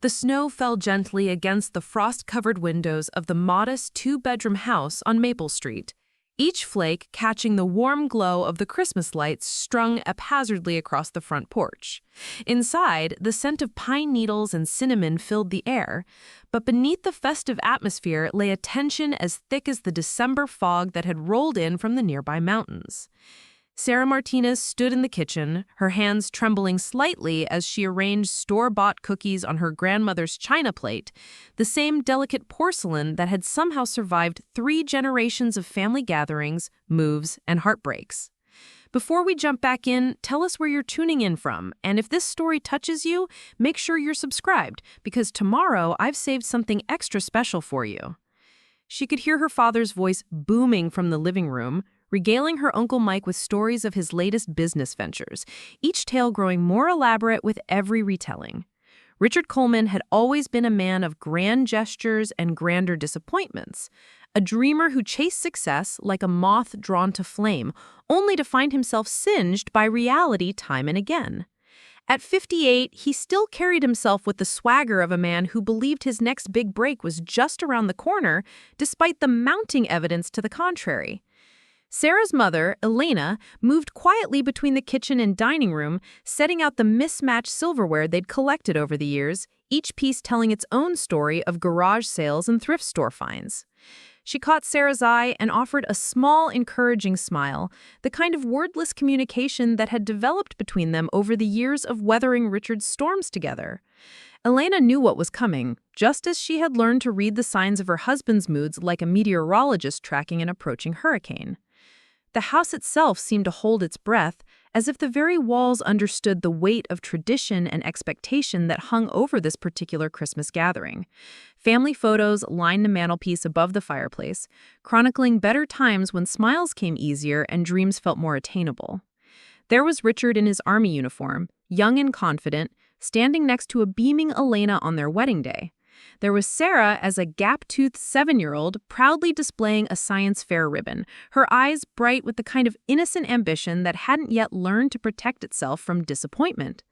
The snow fell gently against the frost-covered windows of the modest two-bedroom house on Maple Street, each flake catching the warm glow of the Christmas lights strung haphazardly across the front porch. Inside, the scent of pine needles and cinnamon filled the air, but beneath the festive atmosphere lay a tension as thick as the December fog that had rolled in from the nearby mountains. Sarah Martinez stood in the kitchen, her hands trembling slightly as she arranged store-bought cookies on her grandmother's china plate, the same delicate porcelain that had somehow survived 3 generations of family gatherings, moves, and heartbreaks. Before we jump back in, tell us where you're tuning in from, and if this story touches you, make sure you're subscribed, because tomorrow I've saved something extra special for you. She could hear her father's voice booming from the living room, regaling her Uncle Mike with stories of his latest business ventures, each tale growing more elaborate with every retelling. Richard Coleman had always been a man of grand gestures and grander disappointments, a dreamer who chased success like a moth drawn to flame, only to find himself singed by reality time and again. At 58, he still carried himself with the swagger of a man who believed his next big break was just around the corner, despite the mounting evidence to the contrary. Sarah's mother, Elena, moved quietly between the kitchen and dining room, setting out the mismatched silverware they'd collected over the years, each piece telling its own story of garage sales and thrift store finds. She caught Sarah's eye and offered a small, encouraging smile, the kind of wordless communication that had developed between them over the years of weathering Richard's storms together. Elena knew what was coming, just as she had learned to read the signs of her husband's moods like a meteorologist tracking an approaching hurricane. The house itself seemed to hold its breath, as if the very walls understood the weight of tradition and expectation that hung over this particular Christmas gathering. Family photos lined the mantelpiece above the fireplace, chronicling better times when smiles came easier and dreams felt more attainable. There was Richard in his army uniform, young and confident, standing next to a beaming Elena on their wedding day. There was Sarah as a gap-toothed 7-year-old, proudly displaying a science fair ribbon, her eyes bright with the kind of innocent ambition that hadn't yet learned to protect itself from disappointment.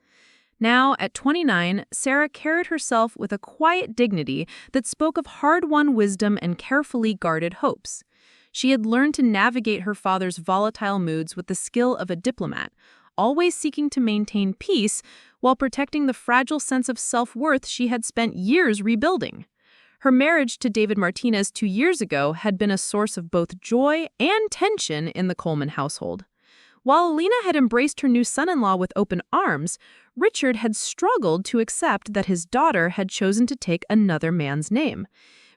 Now, at 29, Sarah carried herself with a quiet dignity that spoke of hard-won wisdom and carefully guarded hopes. She had learned to navigate her father's volatile moods with the skill of a diplomat, always seeking to maintain peace while protecting the fragile sense of self-worth she had spent years rebuilding. Her marriage to David Martinez 2 years ago had been a source of both joy and tension in the Coleman household. While Elena had embraced her new son-in-law with open arms, Richard had struggled to accept that his daughter had chosen to take another man's name,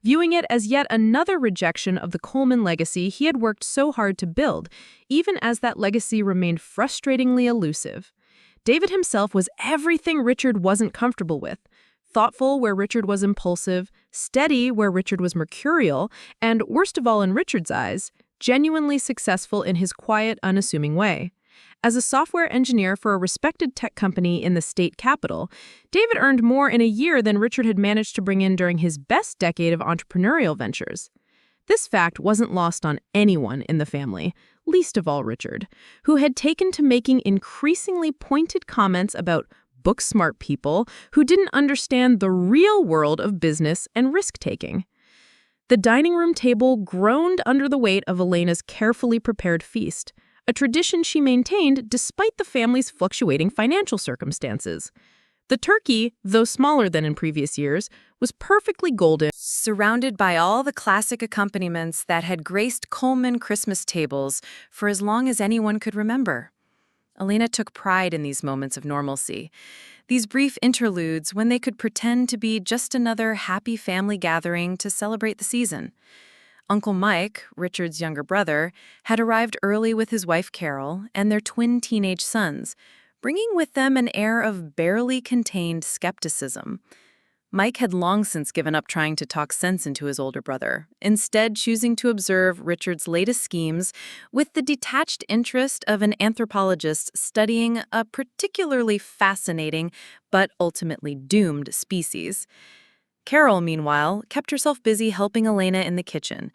viewing it as yet another rejection of the Coleman legacy he had worked so hard to build, even as that legacy remained frustratingly elusive. David himself was everything Richard wasn't comfortable with: thoughtful where Richard was impulsive, steady where Richard was mercurial, and, worst of all in Richard's eyes, genuinely successful in his quiet, unassuming way. As a software engineer for a respected tech company in the state capital, David earned more in a year than Richard had managed to bring in during his best decade of entrepreneurial ventures. This fact wasn't lost on anyone in the family, least of all Richard, who had taken to making increasingly pointed comments about book-smart people who didn't understand the real world of business and risk-taking. The dining room table groaned under the weight of Elena's carefully prepared feast, a tradition she maintained despite the family's fluctuating financial circumstances. The turkey, though smaller than in previous years, was perfectly golden, surrounded by all the classic accompaniments that had graced Coleman Christmas tables for as long as anyone could remember. Elena took pride in these moments of normalcy, these brief interludes when they could pretend to be just another happy family gathering to celebrate the season. Uncle Mike, Richard's younger brother, had arrived early with his wife Carol and their twin teenage sons, bringing with them an air of barely contained skepticism. Mike had long since given up trying to talk sense into his older brother, instead choosing to observe Richard's latest schemes with the detached interest of an anthropologist studying a particularly fascinating but ultimately doomed species. Carol, meanwhile, kept herself busy helping Elena in the kitchen,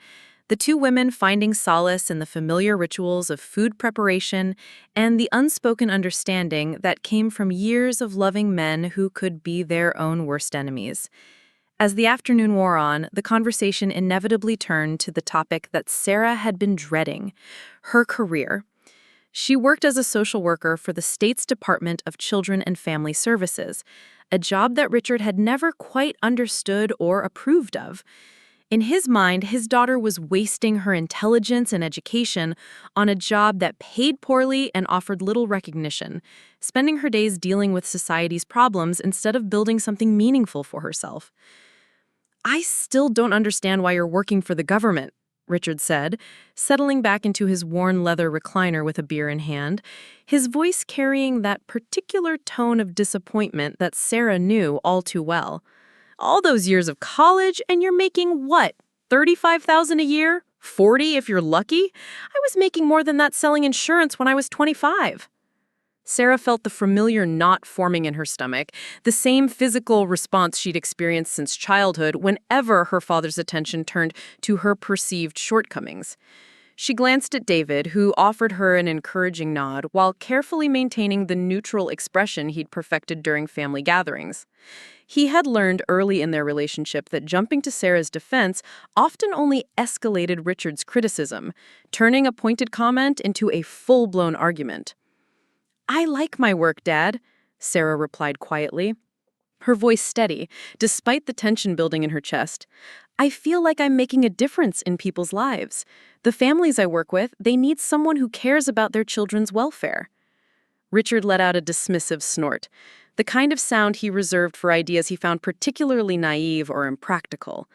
the two women finding solace in the familiar rituals of food preparation and the unspoken understanding that came from years of loving men who could be their own worst enemies. As the afternoon wore on, the conversation inevitably turned to the topic that Sarah had been dreading, her career. She worked as a social worker for the state's Department of Children and Family Services, a job that Richard had never quite understood or approved of. In his mind, his daughter was wasting her intelligence and education on a job that paid poorly and offered little recognition, spending her days dealing with society's problems instead of building something meaningful for herself. "I still don't understand why you're working for the government," Richard said, settling back into his worn leather recliner with a beer in hand, his voice carrying that particular tone of disappointment that Sarah knew all too well. "All those years of college, and you're making what, $35,000 a year? 40 if you're lucky? I was making more than that selling insurance when I was 25. Sarah felt the familiar knot forming in her stomach, the same physical response she'd experienced since childhood whenever her father's attention turned to her perceived shortcomings. She glanced at David, who offered her an encouraging nod while carefully maintaining the neutral expression he'd perfected during family gatherings. He had learned early in their relationship that jumping to Sarah's defense often only escalated Richard's criticism, turning a pointed comment into a full-blown argument. "I like my work, Dad," Sarah replied quietly, her voice steady, despite the tension building in her chest. "I feel like I'm making a difference in people's lives. The families I work with, they need someone who cares about their children's welfare." Richard let out a dismissive snort, the kind of sound he reserved for ideas he found particularly naive or impractical.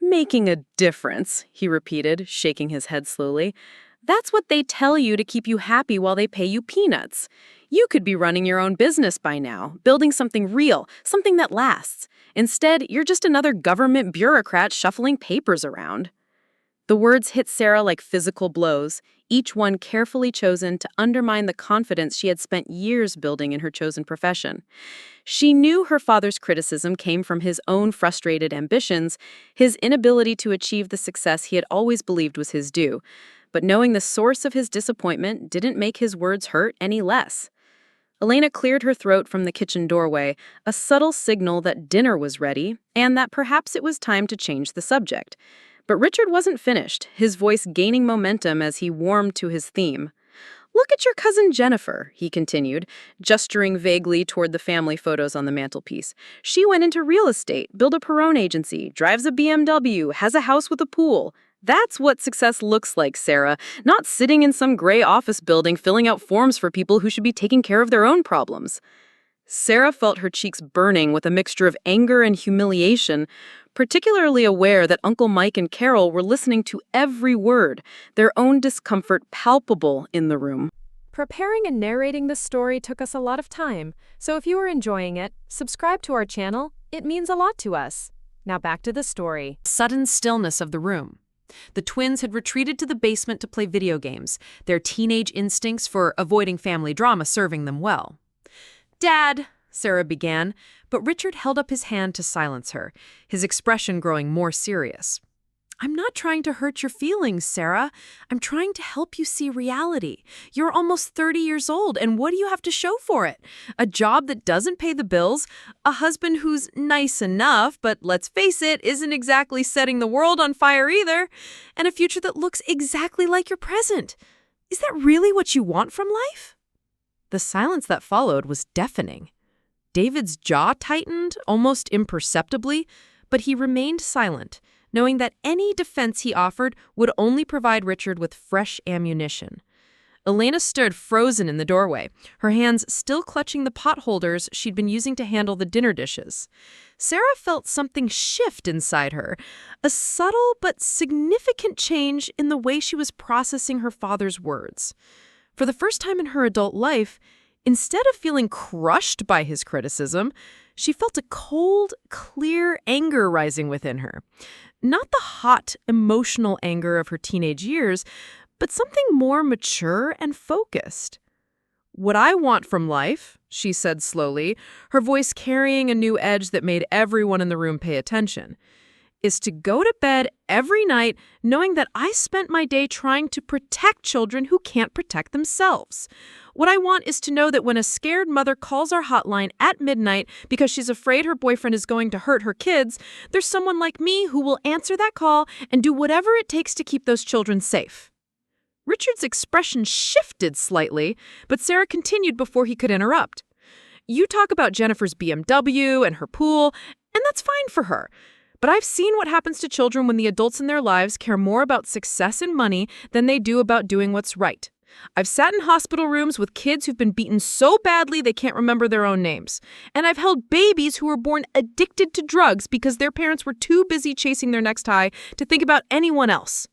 "Making a difference," he repeated, shaking his head slowly. "That's what they tell you to keep you happy while they pay you peanuts. You could be running your own business by now, building something real, something that lasts. Instead, you're just another government bureaucrat shuffling papers around." The words hit Sarah like physical blows, each one carefully chosen to undermine the confidence she had spent years building in her chosen profession. She knew her father's criticism came from his own frustrated ambitions, his inability to achieve the success he had always believed was his due. But knowing the source of his disappointment didn't make his words hurt any less. Elena cleared her throat from the kitchen doorway, a subtle signal that dinner was ready and that perhaps it was time to change the subject. But Richard wasn't finished, his voice gaining momentum as he warmed to his theme. "Look at your cousin Jennifer," he continued, gesturing vaguely toward the family photos on the mantelpiece. "She went into real estate, built a Perone agency, drives a BMW, has a house with a pool. That's what success looks like, Sarah, not sitting in some gray office building filling out forms for people who should be taking care of their own problems." Sarah felt her cheeks burning with a mixture of anger and humiliation, particularly aware that Uncle Mike and Carol were listening to every word, their own discomfort palpable in the room. Preparing and narrating this story took us a lot of time, so if you are enjoying it, subscribe to our channel. It means a lot to us. Now back to the story. Sudden stillness of the room. The twins had retreated to the basement to play video games, their teenage instincts for avoiding family drama serving them well. "Dad," Sarah began, but Richard held up his hand to silence her, his expression growing more serious. "I'm not trying to hurt your feelings, Sarah. I'm trying to help you see reality. You're almost 30 years old, and what do you have to show for it? A job that doesn't pay the bills, a husband who's nice enough, but let's face it, isn't exactly setting the world on fire either, and a future that looks exactly like your present. Is that really what you want from life?" The silence that followed was deafening. David's jaw tightened, almost imperceptibly, but he remained silent, knowing that any defense he offered would only provide Richard with fresh ammunition. Elena stood frozen in the doorway, her hands still clutching the pot holders she'd been using to handle the dinner dishes. Sarah felt something shift inside her, a subtle but significant change in the way she was processing her father's words. For the first time in her adult life, instead of feeling crushed by his criticism, she felt a cold, clear anger rising within her. Not the hot, emotional anger of her teenage years, but something more mature and focused. "What I want from life," she said slowly, her voice carrying a new edge that made everyone in the room pay attention, is to go to bed every night knowing that I spent my day trying to protect children who can't protect themselves. What I want is to know that when a scared mother calls our hotline at midnight because she's afraid her boyfriend is going to hurt her kids, there's someone like me who will answer that call and do whatever it takes to keep those children safe. Richard's expression shifted slightly, but Sarah continued before he could interrupt. You talk about Jennifer's BMW and her pool, and that's fine for her. But I've seen what happens to children when the adults in their lives care more about success and money than they do about doing what's right. I've sat in hospital rooms with kids who've been beaten so badly they can't remember their own names. And I've held babies who were born addicted to drugs because their parents were too busy chasing their next high to think about anyone else.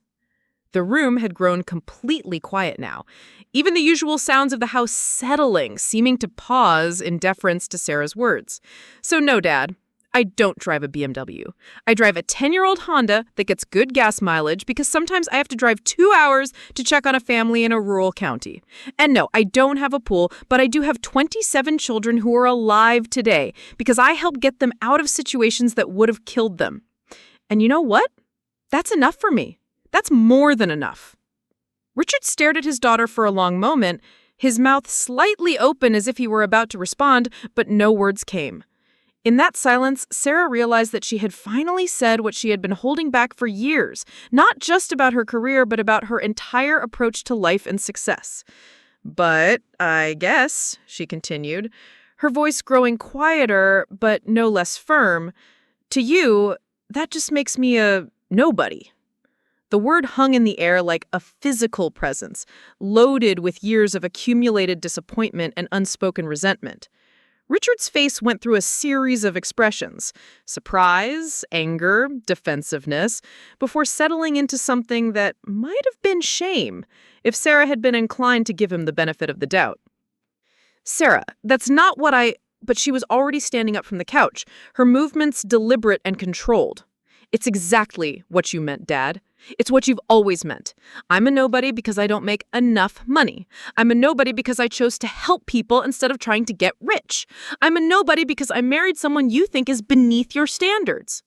The room had grown completely quiet now, even the usual sounds of the house settling, seeming to pause in deference to Sarah's words. So no, Dad. I don't drive a BMW. I drive a 10-year-old Honda that gets good gas mileage because sometimes I have to drive 2 hours to check on a family in a rural county. And no, I don't have a pool, but I do have 27 children who are alive today because I helped get them out of situations that would have killed them. And you know what? That's enough for me. That's more than enough. Richard stared at his daughter for a long moment, his mouth slightly open as if he were about to respond, but no words came. In that silence, Sarah realized that she had finally said what she had been holding back for years, not just about her career, but about her entire approach to life and success. But I guess, she continued, her voice growing quieter, but no less firm, to you, that just makes me a nobody. The word hung in the air like a physical presence, loaded with years of accumulated disappointment and unspoken resentment. Richard's face went through a series of expressions, surprise, anger, defensiveness, before settling into something that might have been shame, if Sarah had been inclined to give him the benefit of the doubt. Sarah, that's not what But she was already standing up from the couch, her movements deliberate and controlled. It's exactly what you meant, Dad. It's what you've always meant. I'm a nobody because I don't make enough money. I'm a nobody because I chose to help people instead of trying to get rich. I'm a nobody because I married someone you think is beneath your standards.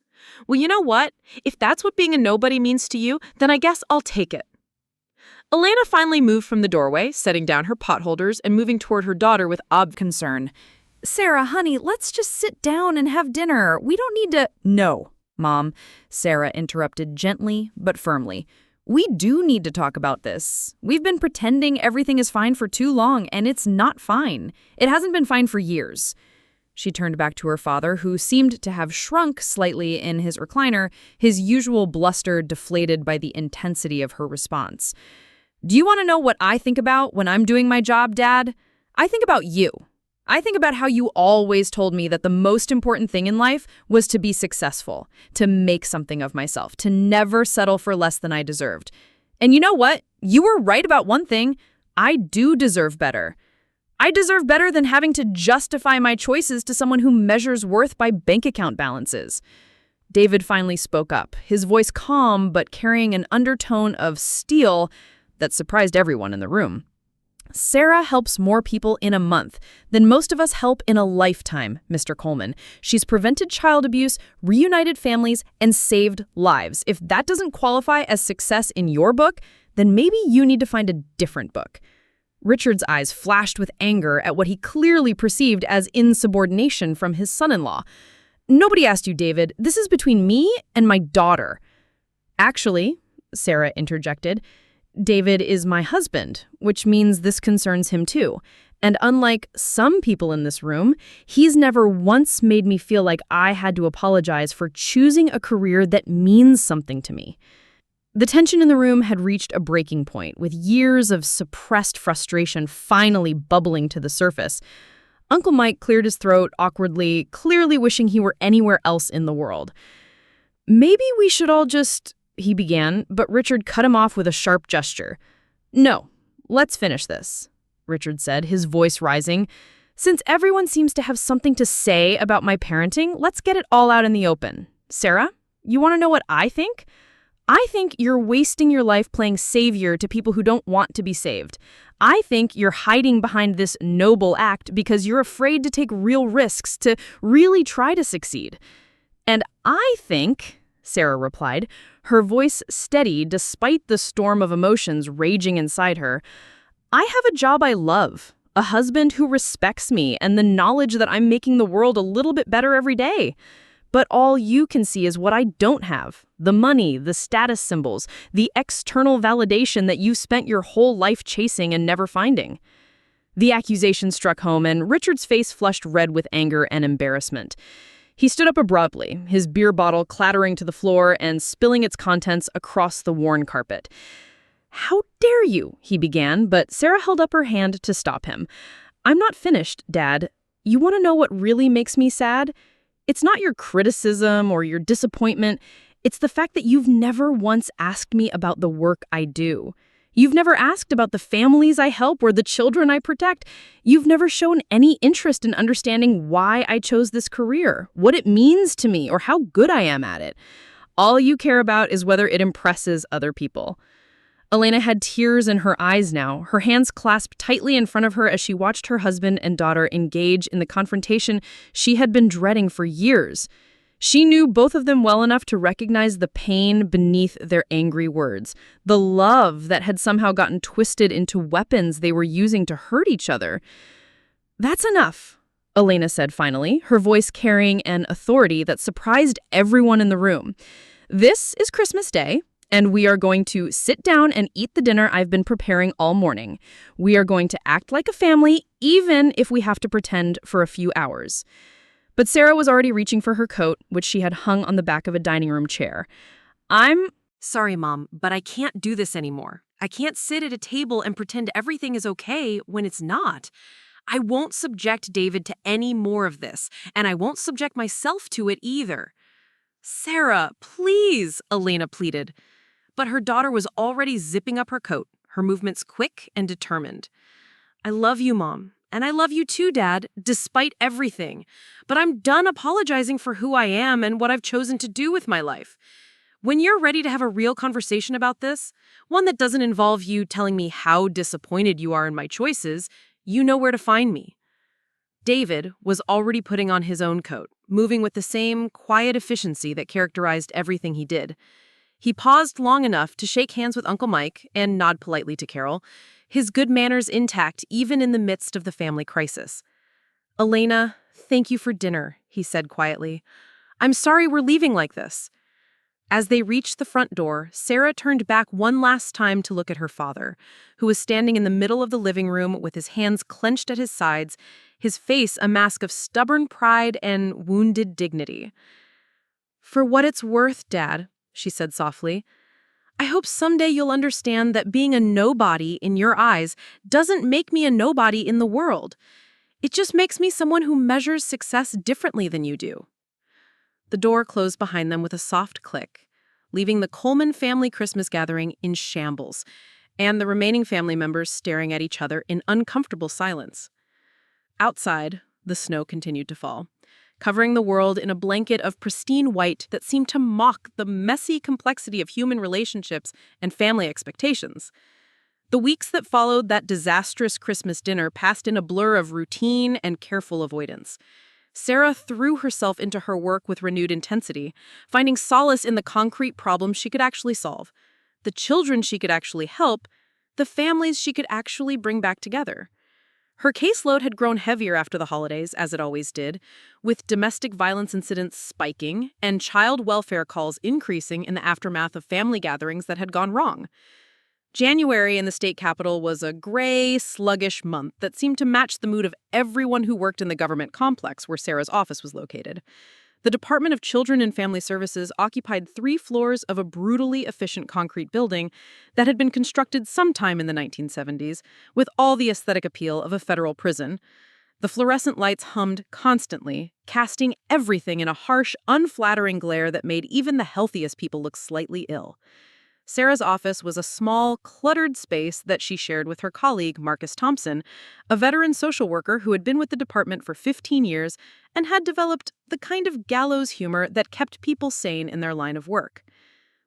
Well, you know what? If that's what being a nobody means to you, then I guess I'll take it. Elena finally moved from the doorway, setting down her potholders and moving toward her daughter with obvious concern. Sarah, honey, let's just sit down and have dinner. We don't need to— No. Mom, Sarah interrupted gently but firmly. We do need to talk about this. We've been pretending everything is fine for too long, and it's not fine. It hasn't been fine for years. She turned back to her father, who seemed to have shrunk slightly in his recliner, his usual bluster deflated by the intensity of her response. Do you want to know what I think about when I'm doing my job, Dad? I think about you. I think about how you always told me that the most important thing in life was to be successful, to make something of myself, to never settle for less than I deserved. And you know what? You were right about one thing. I do deserve better. I deserve better than having to justify my choices to someone who measures worth by bank account balances. David finally spoke up, his voice calm but carrying an undertone of steel that surprised everyone in the room. Sarah helps more people in a month than most of us help in a lifetime, Mr. Coleman. She's prevented child abuse, reunited families, and saved lives. If that doesn't qualify as success in your book, then maybe you need to find a different book. Richard's eyes flashed with anger at what he clearly perceived as insubordination from his son-in-law. Nobody asked you, David. This is between me and my daughter. Actually, Sarah interjected, David is my husband, which means this concerns him too. And unlike some people in this room, he's never once made me feel like I had to apologize for choosing a career that means something to me. The tension in the room had reached a breaking point, with years of suppressed frustration finally bubbling to the surface. Uncle Mike cleared his throat awkwardly, clearly wishing he were anywhere else in the world. Maybe we should all just— he began, but Richard cut him off with a sharp gesture. No, let's finish this, Richard said, his voice rising. Since everyone seems to have something to say about my parenting, let's get it all out in the open. Sarah, you want to know what I think? I think you're wasting your life playing savior to people who don't want to be saved. I think you're hiding behind this noble act because you're afraid to take real risks, to really try to succeed. And I think— Sarah replied, her voice steady despite the storm of emotions raging inside her. "I have a job I love, a husband who respects me, and the knowledge that I'm making the world a little bit better every day. But all you can see is what I don't have. The money, the status symbols, the external validation that you spent your whole life chasing and never finding." The accusation struck home, and Richard's face flushed red with anger and embarrassment. He stood up abruptly, his beer bottle clattering to the floor and spilling its contents across the worn carpet. "How dare you?" he began, but Sarah held up her hand to stop him. "I'm not finished, Dad. You want to know what really makes me sad? It's not your criticism or your disappointment. It's the fact that you've never once asked me about the work I do. You've never asked about the families I help or the children I protect. You've never shown any interest in understanding why I chose this career, what it means to me, or how good I am at it. All you care about is whether it impresses other people." Elena had tears in her eyes now, her hands clasped tightly in front of her as she watched her husband and daughter engage in the confrontation she had been dreading for years. She knew both of them well enough to recognize the pain beneath their angry words, the love that had somehow gotten twisted into weapons they were using to hurt each other. "That's enough," Elena said finally, her voice carrying an authority that surprised everyone in the room. "This is Christmas Day, and we are going to sit down and eat the dinner I've been preparing all morning. We are going to act like a family, even if we have to pretend for a few hours." But Sarah was already reaching for her coat, which she had hung on the back of a dining room chair. "I'm Sorry, Mom, but I can't do this anymore. I can't sit at a table and pretend everything is okay when it's not. I won't subject David to any more of this, and I won't subject myself to it either." "Sarah, please," Elena pleaded. But her daughter was already zipping up her coat, her movements quick and determined. "I love you, Mom. And I love you too, Dad, despite everything. But I'm done apologizing for who I am and what I've chosen to do with my life. When you're ready to have a real conversation about this, one that doesn't involve you telling me how disappointed you are in my choices, you know where to find me." David was already putting on his own coat, moving with the same quiet efficiency that characterized everything he did. He paused long enough to shake hands with Uncle Mike and nod politely to Carol, his good manners intact even in the midst of the family crisis. "Elena, thank you for dinner," he said quietly. "I'm sorry we're leaving like this." As they reached the front door, Sarah turned back one last time to look at her father, who was standing in the middle of the living room with his hands clenched at his sides, his face a mask of stubborn pride and wounded dignity. "For what it's worth, Dad," she said softly, "I hope someday you'll understand that being a nobody in your eyes doesn't make me a nobody in the world. It just makes me someone who measures success differently than you do." The door closed behind them with a soft click, leaving the Coleman family Christmas gathering in shambles, and the remaining family members staring at each other in uncomfortable silence. Outside, the snow continued to fall, covering the world in a blanket of pristine white that seemed to mock the messy complexity of human relationships and family expectations. The weeks that followed that disastrous Christmas dinner passed in a blur of routine and careful avoidance. Sarah threw herself into her work with renewed intensity, finding solace in the concrete problems she could actually solve, the children she could actually help, the families she could actually bring back together. Her caseload had grown heavier after the holidays, as it always did, with domestic violence incidents spiking and child welfare calls increasing in the aftermath of family gatherings that had gone wrong. January in the state capitol was a gray, sluggish month that seemed to match the mood of everyone who worked in the government complex where Sarah's office was located. The Department of Children and Family Services occupied 3 floors of a brutally efficient concrete building that had been constructed sometime in the 1970s, with all the aesthetic appeal of a federal prison. The fluorescent lights hummed constantly, casting everything in a harsh, unflattering glare that made even the healthiest people look slightly ill. Sarah's office was a small, cluttered space that she shared with her colleague, Marcus Thompson, a veteran social worker who had been with the department for 15 years and had developed the kind of gallows humor that kept people sane in their line of work.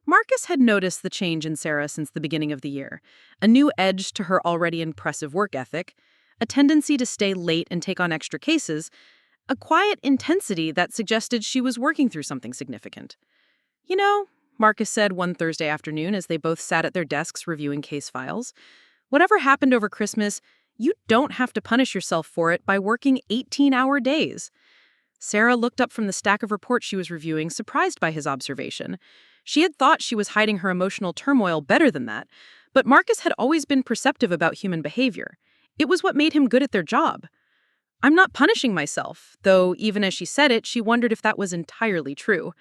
Marcus had noticed the change in Sarah since the beginning of the year, a new edge to her already impressive work ethic, a tendency to stay late and take on extra cases, a quiet intensity that suggested she was working through something significant. You know, Marcus said one Thursday afternoon as they both sat at their desks reviewing case files, whatever happened over Christmas, you don't have to punish yourself for it by working 18-hour days. Sarah looked up from the stack of reports she was reviewing, surprised by his observation. She had thought she was hiding her emotional turmoil better than that, but Marcus had always been perceptive about human behavior. It was what made him good at their job. I'm not punishing myself, though even as she said it, she wondered if that was entirely true.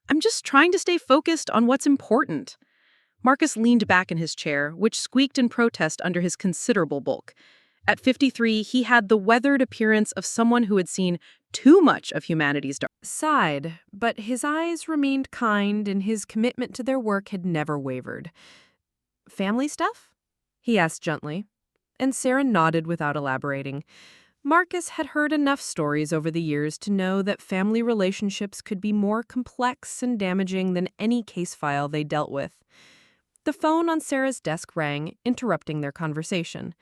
I'm just trying to stay focused on what's important. Marcus leaned back in his chair, which squeaked in protest under his considerable bulk. At 53, he had the weathered appearance of someone who had seen too much of humanity's dark Sighed, but his eyes remained kind and his commitment to their work had never wavered. Family stuff? He asked gently, and Sarah nodded without elaborating. Marcus had heard enough stories over the years to know that family relationships could be more complex and damaging than any case file they dealt with. The phone on Sarah's desk rang, interrupting their conversation.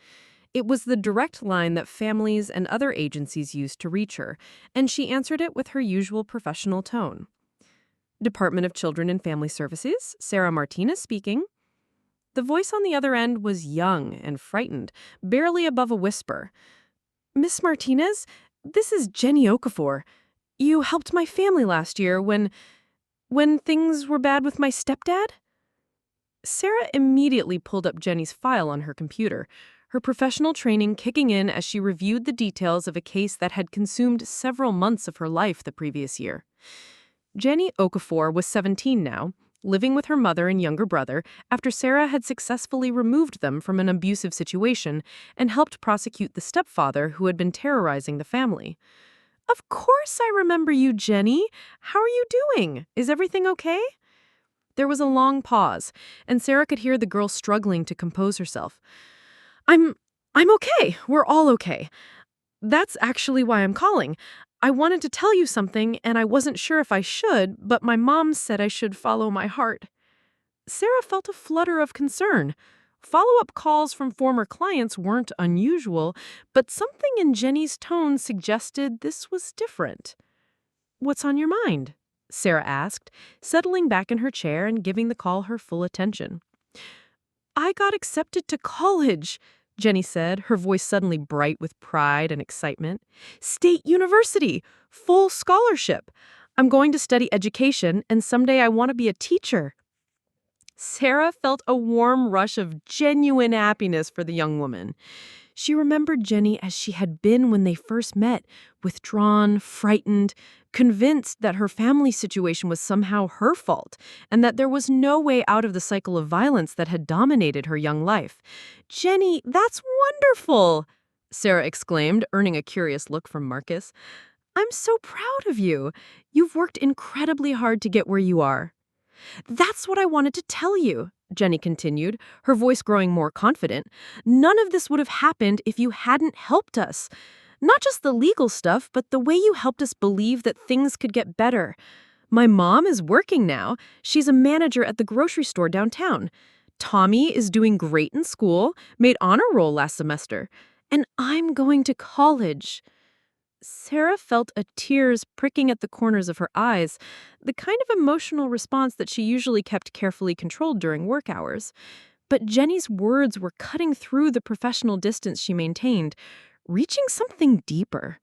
It was the direct line that families and other agencies used to reach her, and she answered it with her usual professional tone. Department of Children and Family Services, Sarah Martinez speaking. The voice on the other end was young and frightened, barely above a whisper. Miss Martinez, this is Jenny Okafor. You helped my family last year when things were bad with my stepdad? Sarah immediately pulled up Jenny's file on her computer, her professional training kicking in as she reviewed the details of a case that had consumed several months of her life the previous year. Jenny Okafor was 17 now, living with her mother and younger brother after Sarah had successfully removed them from an abusive situation and helped prosecute the stepfather who had been terrorizing the family. Of course I remember you, Jenny. How are you doing? Is everything okay? There was a long pause, and Sarah could hear the girl struggling to compose herself. I'm okay. We're all okay. That's actually why I'm calling. I wanted to tell you something, and I wasn't sure if I should, but my mom said I should follow my heart. Sarah felt a flutter of concern. Follow-up calls from former clients weren't unusual, but something in Jenny's tone suggested this was different. What's on your mind? Sarah asked, settling back in her chair and giving the call her full attention. I got accepted to college, Jenny said, her voice suddenly bright with pride and excitement. State University, full scholarship. I'm going to study education, and someday I want to be a teacher. Sarah felt a warm rush of genuine happiness for the young woman. She remembered Jenny as she had been when they first met, withdrawn, frightened, convinced that her family situation was somehow her fault, and that there was no way out of the cycle of violence that had dominated her young life. Jenny, that's wonderful, Sarah exclaimed, earning a curious look from Marcus. I'm so proud of you. You've worked incredibly hard to get where you are. That's what I wanted to tell you, Jenny continued, her voice growing more confident. None of this would have happened if you hadn't helped us. Not just the legal stuff, but the way you helped us believe that things could get better. My mom is working now. She's a manager at the grocery store downtown. Tommy is doing great in school, made honor roll last semester. And I'm going to college. Sarah felt a tears pricking at the corners of her eyes, the kind of emotional response that she usually kept carefully controlled during work hours. But Jenny's words were cutting through the professional distance she maintained, reaching something deeper.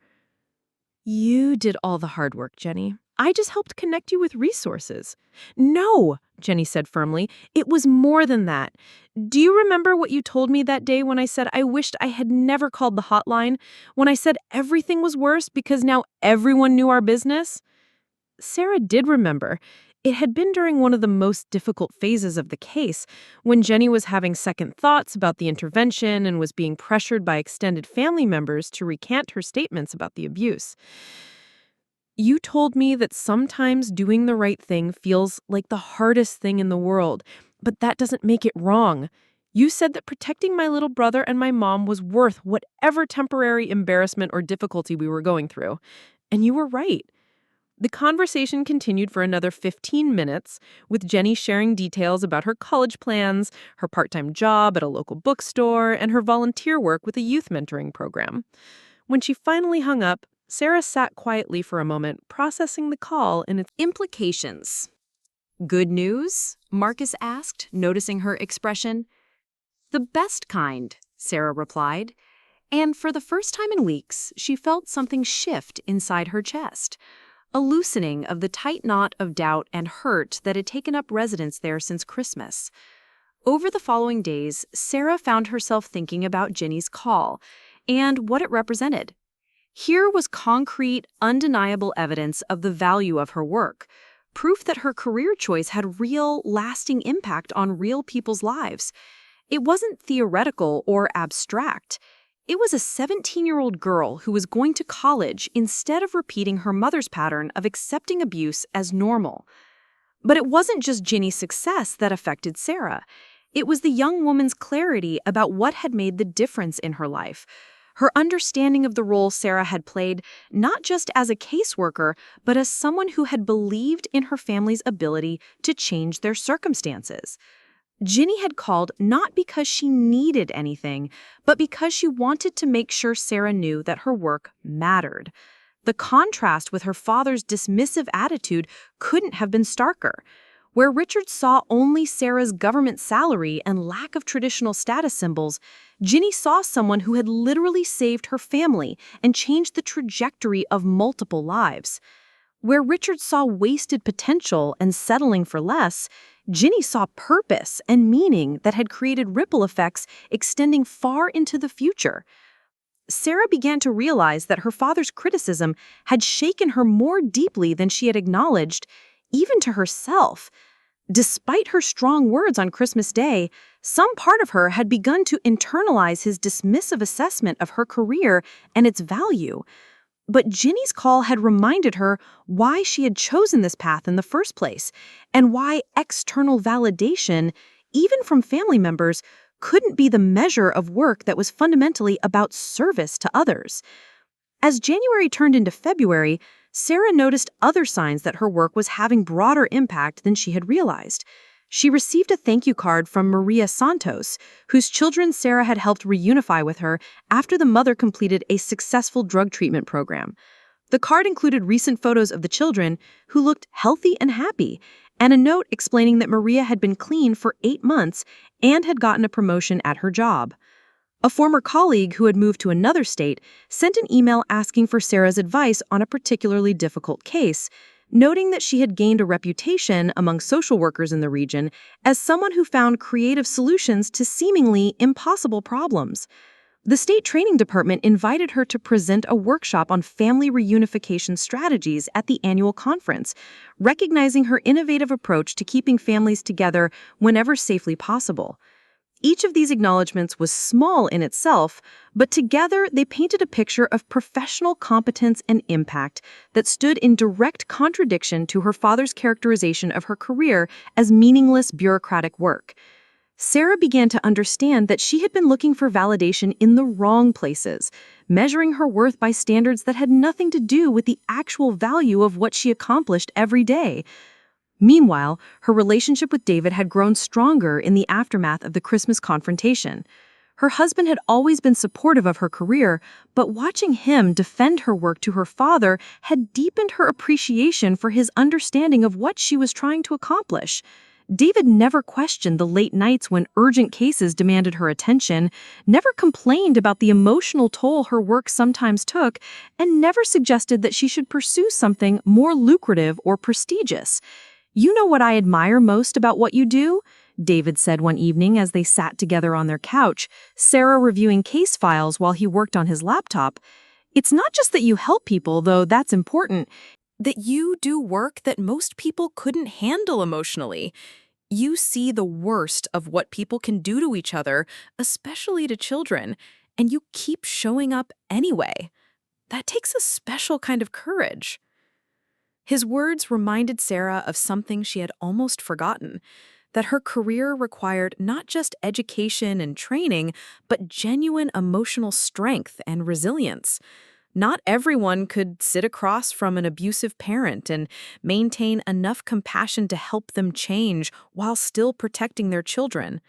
You did all the hard work, Jenny. I just helped connect you with resources. No, Jenny said firmly. It was more than that. Do you remember what you told me that day when I said I wished I had never called the hotline? When I said everything was worse because now everyone knew our business? Sarah did remember. It had been during one of the most difficult phases of the case, when Jenny was having second thoughts about the intervention and was being pressured by extended family members to recant her statements about the abuse. You told me that sometimes doing the right thing feels like the hardest thing in the world, but that doesn't make it wrong. You said that protecting my little brother and my mom was worth whatever temporary embarrassment or difficulty we were going through. And you were right. The conversation continued for another 15 minutes, with Jenny sharing details about her college plans, her part-time job at a local bookstore, and her volunteer work with a youth mentoring program. When she finally hung up, Sarah sat quietly for a moment, processing the call and its implications. Good news? Marcus asked, noticing her expression. The best kind, Sarah replied. And for the first time in weeks, she felt something shift inside her chest. A loosening of the tight knot of doubt and hurt that had taken up residence there since Christmas. Over the following days, Sarah found herself thinking about Ginny's call and what it represented. Here was concrete, undeniable evidence of the value of her work, proof that her career choice had real, lasting impact on real people's lives. It wasn't theoretical or abstract. It was a 17-year-old girl who was going to college instead of repeating her mother's pattern of accepting abuse as normal. But it wasn't just Ginny's success that affected Sarah. It was the young woman's clarity about what had made the difference in her life. Her understanding of the role Sarah had played, not just as a caseworker, but as someone who had believed in her family's ability to change their circumstances. Ginny had called not because she needed anything, but because she wanted to make sure Sarah knew that her work mattered. The contrast with her father's dismissive attitude couldn't have been starker. Where Richard saw only Sarah's government salary and lack of traditional status symbols, Ginny saw someone who had literally saved her family and changed the trajectory of multiple lives. Where Richard saw wasted potential and settling for less, Ginny saw purpose and meaning that had created ripple effects extending far into the future. Sarah began to realize that her father's criticism had shaken her more deeply than she had acknowledged, even to herself. Despite her strong words on Christmas Day, some part of her had begun to internalize his dismissive assessment of her career and its value. But Ginny's call had reminded her why she had chosen this path in the first place, and why external validation, even from family members, couldn't be the measure of work that was fundamentally about service to others. As January turned into February, Sarah noticed other signs that her work was having broader impact than she had realized. She received a thank you card from Maria Santos, whose children Sarah had helped reunify with her after the mother completed a successful drug treatment program. The card included recent photos of the children, who looked healthy and happy, and a note explaining that Maria had been clean for 8 months and had gotten a promotion at her job. A former colleague who had moved to another state sent an email asking for Sarah's advice on a particularly difficult case, noting that she had gained a reputation among social workers in the region as someone who found creative solutions to seemingly impossible problems. The state training department invited her to present a workshop on family reunification strategies at the annual conference, recognizing her innovative approach to keeping families together whenever safely possible. Each of these acknowledgments was small in itself, but together they painted a picture of professional competence and impact that stood in direct contradiction to her father's characterization of her career as meaningless bureaucratic work. Sarah began to understand that she had been looking for validation in the wrong places, measuring her worth by standards that had nothing to do with the actual value of what she accomplished every day. Meanwhile, her relationship with David had grown stronger in the aftermath of the Christmas confrontation. Her husband had always been supportive of her career, but watching him defend her work to her father had deepened her appreciation for his understanding of what she was trying to accomplish. David never questioned the late nights when urgent cases demanded her attention, never complained about the emotional toll her work sometimes took, and never suggested that she should pursue something more lucrative or prestigious. "You know what I admire most about what you do?" David said one evening as they sat together on their couch, Sarah reviewing case files while he worked on his laptop. "It's not just that you help people, though that's important, that you do work that most people couldn't handle emotionally. You see the worst of what people can do to each other, especially to children, and you keep showing up anyway. That takes a special kind of courage." His words reminded Sarah of something she had almost forgotten, that her career required not just education and training, but genuine emotional strength and resilience. Not everyone could sit across from an abusive parent and maintain enough compassion to help them change while still protecting their children.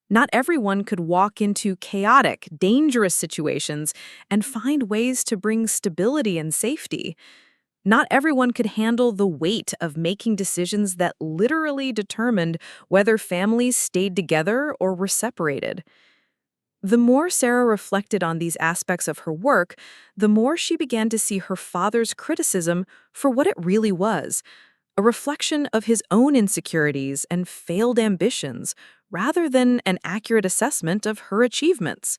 Not everyone could walk into chaotic, dangerous situations and find ways to bring stability and safety. Not everyone could handle the weight of making decisions that literally determined whether families stayed together or were separated. The more Sarah reflected on these aspects of her work, the more she began to see her father's criticism for what it really was, a reflection of his own insecurities and failed ambitions, rather than an accurate assessment of her achievements.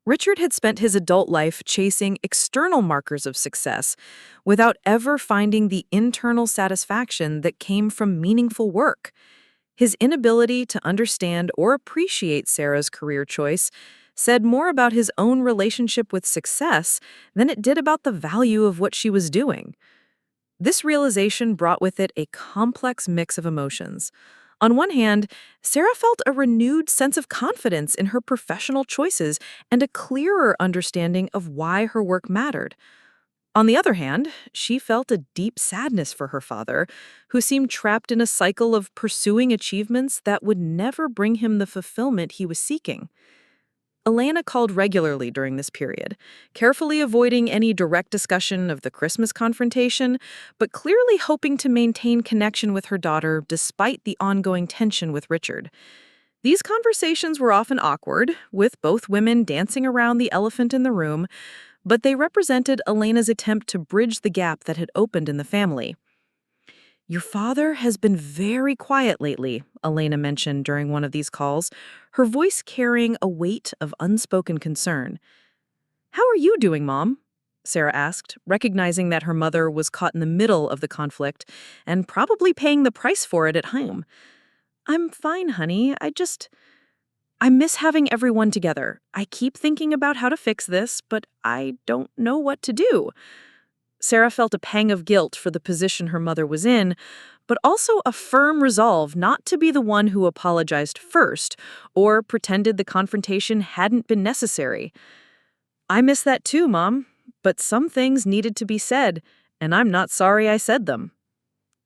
Richard had spent his adult life chasing external markers of success without ever finding the internal satisfaction that came from meaningful work. His inability to understand or appreciate Sarah's career choice said more about his own relationship with success than it did about the value of what she was doing. This realization brought with it a complex mix of emotions. On one hand, Sarah felt a renewed sense of confidence in her professional choices and a clearer understanding of why her work mattered. On the other hand, she felt a deep sadness for her father, who seemed trapped in a cycle of pursuing achievements that would never bring him the fulfillment he was seeking. Elena called regularly during this period, carefully avoiding any direct discussion of the Christmas confrontation, but clearly hoping to maintain connection with her daughter despite the ongoing tension with Richard. These conversations were often awkward, with both women dancing around the elephant in the room, but they represented Elena's attempt to bridge the gap that had opened in the family. "Your father has been very quiet lately," Elena mentioned during one of these calls, her voice carrying a weight of unspoken concern. "How are you doing, Mom?" Sarah asked, recognizing that her mother was caught in the middle of the conflict and probably paying the price for it at home. "I'm fine, honey. I miss having everyone together. I keep thinking about how to fix this, but I don't know what to do." Sarah felt a pang of guilt for the position her mother was in, but also a firm resolve not to be the one who apologized first or pretended the confrontation hadn't been necessary. "I miss that too, Mom, but some things needed to be said, and I'm not sorry I said them.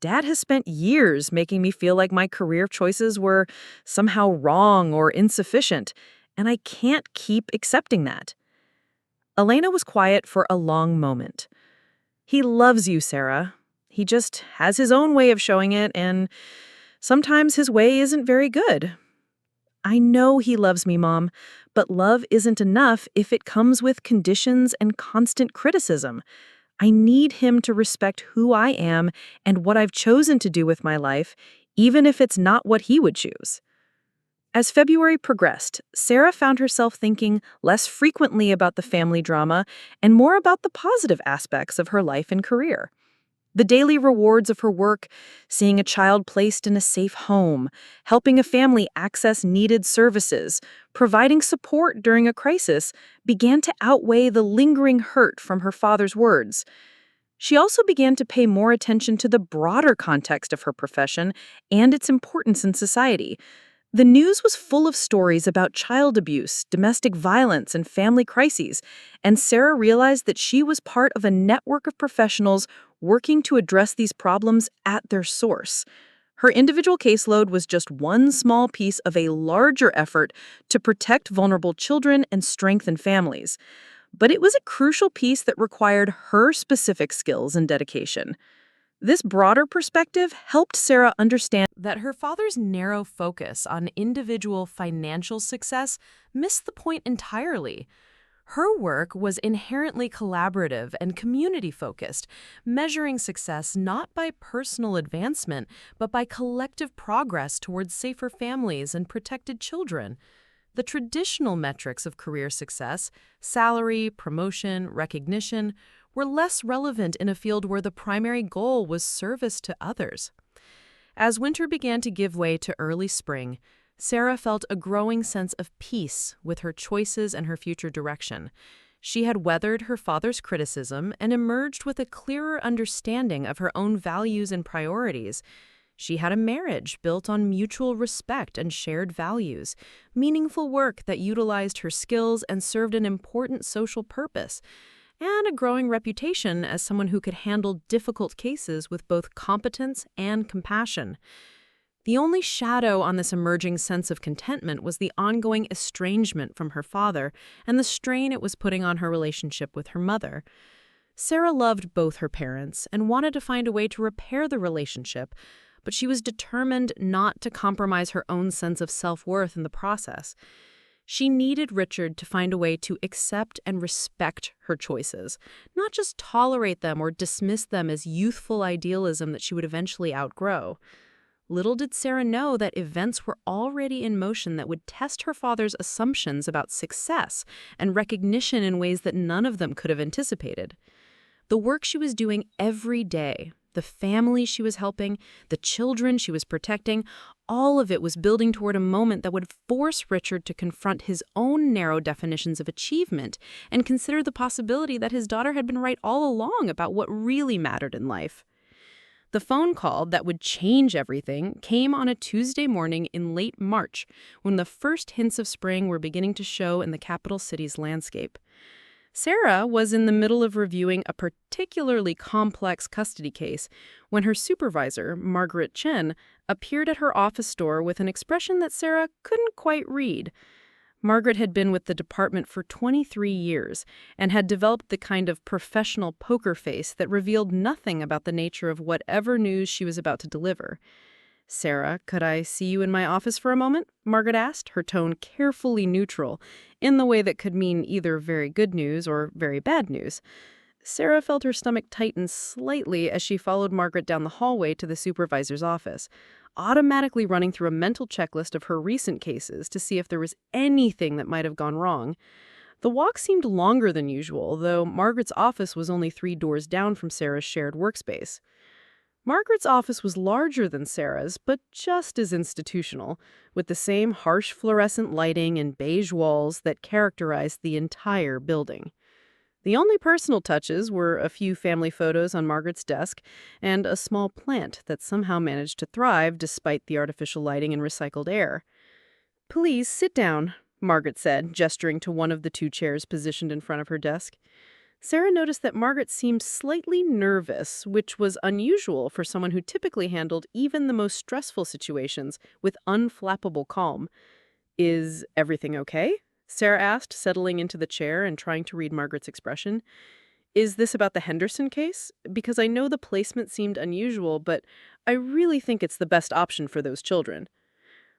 Dad has spent years making me feel like my career choices were somehow wrong or insufficient, and I can't keep accepting that." Elena was quiet for a long moment. "He loves you, Sarah. He just has his own way of showing it, and sometimes his way isn't very good." "I know he loves me, Mom, but love isn't enough if it comes with conditions and constant criticism. I need him to respect who I am and what I've chosen to do with my life, even if it's not what he would choose." As February progressed, Sarah found herself thinking less frequently about the family drama and more about the positive aspects of her life and career. The daily rewards of her work, seeing a child placed in a safe home, helping a family access needed services, providing support during a crisis, began to outweigh the lingering hurt from her father's words. She also began to pay more attention to the broader context of her profession and its importance in society. The news was full of stories about child abuse, domestic violence, and family crises, and Sarah realized that she was part of a network of professionals working to address these problems at their source. Her individual caseload was just one small piece of a larger effort to protect vulnerable children and strengthen families. But it was a crucial piece that required her specific skills and dedication. This broader perspective helped Sarah understand that her father's narrow focus on individual financial success missed the point entirely. Her work was inherently collaborative and community-focused, measuring success not by personal advancement, but by collective progress towards safer families and protected children. The traditional metrics of career success, salary, promotion, recognition, were less relevant in a field where the primary goal was service to others. As winter began to give way to early spring, Sarah felt a growing sense of peace with her choices and her future direction. She had weathered her father's criticism and emerged with a clearer understanding of her own values and priorities. She had a marriage built on mutual respect and shared values, meaningful work that utilized her skills and served an important social purpose, and a growing reputation as someone who could handle difficult cases with both competence and compassion. The only shadow on this emerging sense of contentment was the ongoing estrangement from her father and the strain it was putting on her relationship with her mother. Sarah loved both her parents and wanted to find a way to repair the relationship, but she was determined not to compromise her own sense of self-worth in the process. She needed Richard to find a way to accept and respect her choices, not just tolerate them or dismiss them as youthful idealism that she would eventually outgrow. Little did Sarah know that events were already in motion that would test her father's assumptions about success and recognition in ways that none of them could have anticipated. The work she was doing every day, the family she was helping, the children she was protecting, all of it was building toward a moment that would force Richard to confront his own narrow definitions of achievement and consider the possibility that his daughter had been right all along about what really mattered in life. The phone call that would change everything came on a Tuesday morning in late March, when the first hints of spring were beginning to show in the capital city's landscape. Sarah was in the middle of reviewing a particularly complex custody case when her supervisor, Margaret Chen, appeared at her office door with an expression that Sarah couldn't quite read. Margaret had been with the department for 23 years and had developed the kind of professional poker face that revealed nothing about the nature of whatever news she was about to deliver. "Sarah, could I see you in my office for a moment?" Margaret asked, her tone carefully neutral, in the way that could mean either very good news or very bad news. Sarah felt her stomach tighten slightly as she followed Margaret down the hallway to the supervisor's office, automatically running through a mental checklist of her recent cases to see if there was anything that might have gone wrong. The walk seemed longer than usual, though Margaret's office was only 3 doors down from Sarah's shared workspace. Margaret's office was larger than Sarah's, but just as institutional, with the same harsh fluorescent lighting and beige walls that characterized the entire building. The only personal touches were a few family photos on Margaret's desk and a small plant that somehow managed to thrive despite the artificial lighting and recycled air. "Please sit down," Margaret said, gesturing to one of the 2 chairs positioned in front of her desk. Sarah noticed that Margaret seemed slightly nervous, which was unusual for someone who typically handled even the most stressful situations with unflappable calm. "Is everything okay?" Sarah asked, settling into the chair and trying to read Margaret's expression. "Is this about the Henderson case? Because I know the placement seemed unusual, but I really think it's the best option for those children."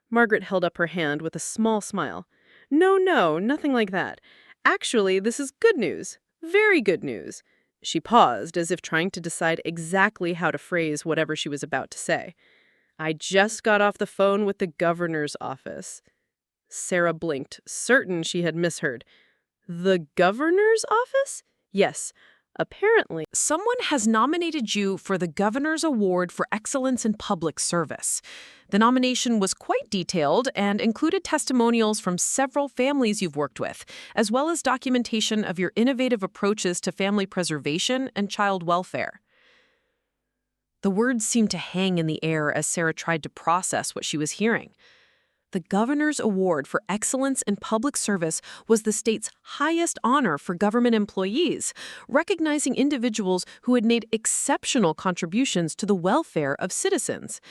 Margaret held up her hand with a small smile. No, nothing like that. Actually, this is good news. Very good news." She paused, as if trying to decide exactly how to phrase whatever she was about to say. "I just got off the phone with the governor's office." Sarah blinked, certain she had misheard. "The governor's office?" "Yes. Apparently, Someone has nominated you for the Governor's Award for Excellence in Public Service. The nomination was quite detailed and included testimonials from several families you've worked with, as well as documentation of your innovative approaches to family preservation and child welfare." The words seemed to hang in the air as Sarah tried to process what she was hearing. The Governor's Award for Excellence in Public Service was the state's highest honor for government employees, recognizing individuals who had made exceptional contributions to the welfare of citizens.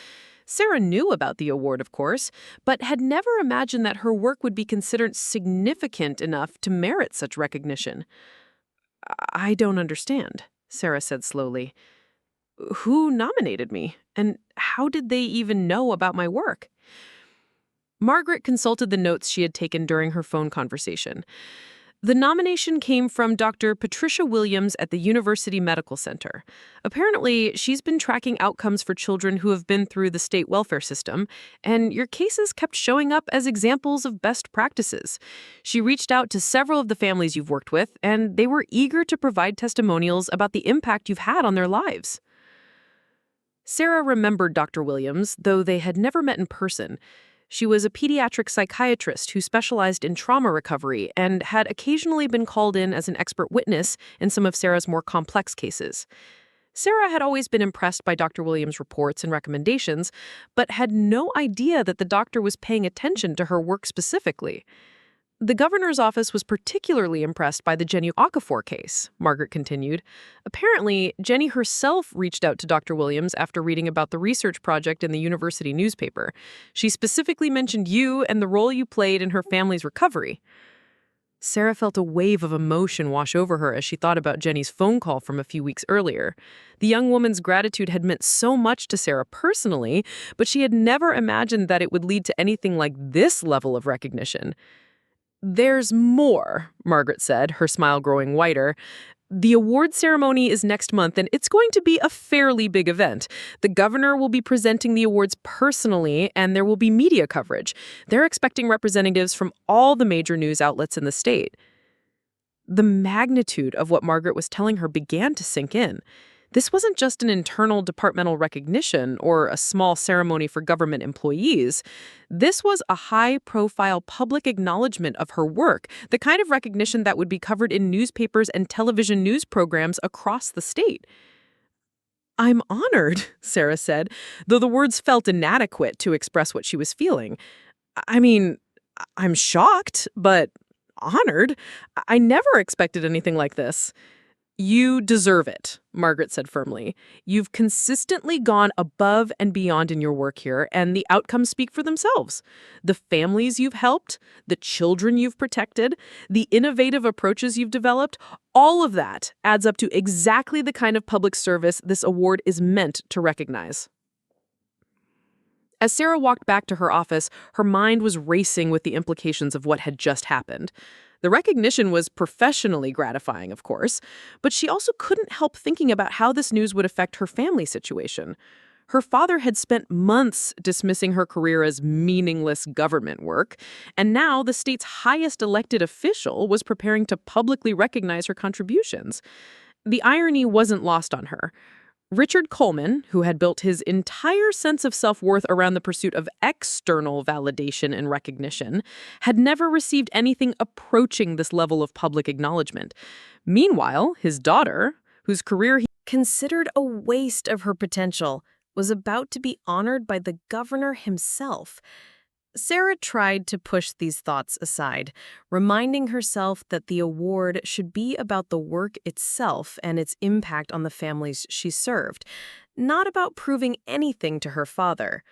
Sarah knew about the award, of course, but had never imagined that her work would be considered significant enough to merit such recognition. "I don't understand," Sarah said slowly. "Who nominated me? And how did they even know about my work?" Margaret consulted the notes she had taken during her phone conversation. The nomination came from Dr. Patricia Williams at the University Medical Center. Apparently, she's been tracking outcomes for children who have been through the state welfare system, and your cases kept showing up as examples of best practices. She reached out to several of the families you've worked with, and they were eager to provide testimonials about the impact you've had on their lives. Sarah remembered Dr. Williams, though they had never met in person. She was a pediatric psychiatrist who specialized in trauma recovery and had occasionally been called in as an expert witness in some of Sarah's more complex cases. Sarah had always been impressed by Dr. Williams' reports and recommendations, but had no idea that the doctor was paying attention to her work specifically. The governor's office was particularly impressed by the Jenny Okafor case, Margaret continued. Apparently, Jenny herself reached out to Dr. Williams after reading about the research project in the university newspaper. She specifically mentioned you and the role you played in her family's recovery. Sarah felt a wave of emotion wash over her as she thought about Jenny's phone call from a few weeks earlier. The young woman's gratitude had meant so much to Sarah personally, but she had never imagined that it would lead to anything like this level of recognition. "There's more," Margaret said, her smile growing wider. "The award ceremony is next month, and it's going to be a fairly big event. The governor will be presenting the awards personally, and there will be media coverage. They're expecting representatives from all the major news outlets in the state." The magnitude of what Margaret was telling her began to sink in. This wasn't just an internal departmental recognition or a small ceremony for government employees. This was a high-profile public acknowledgement of her work, the kind of recognition that would be covered in newspapers and television news programs across the state. "I'm honored," Sarah said, though the words felt inadequate to express what she was feeling. "I mean, I'm shocked, but honored. I never expected anything like this." "You deserve it," Margaret said firmly. "You've consistently gone above and beyond in your work here, and the outcomes speak for themselves. The families you've helped, the children you've protected, the innovative approaches you've developed, all of that adds up to exactly the kind of public service this award is meant to recognize." As Sarah walked back to her office, her mind was racing with the implications of what had just happened. The recognition was professionally gratifying, of course, but she also couldn't help thinking about how this news would affect her family situation. Her father had spent months dismissing her career as meaningless government work, and now the state's highest elected official was preparing to publicly recognize her contributions. The irony wasn't lost on her. Richard Coleman, who had built his entire sense of self-worth around the pursuit of external validation and recognition, had never received anything approaching this level of public acknowledgement. Meanwhile, his daughter, whose career he considered a waste of her potential, was about to be honored by the governor himself. Sarah tried to push these thoughts aside, reminding herself that the award should be about the work itself and its impact on the families she served, not about proving anything to her father.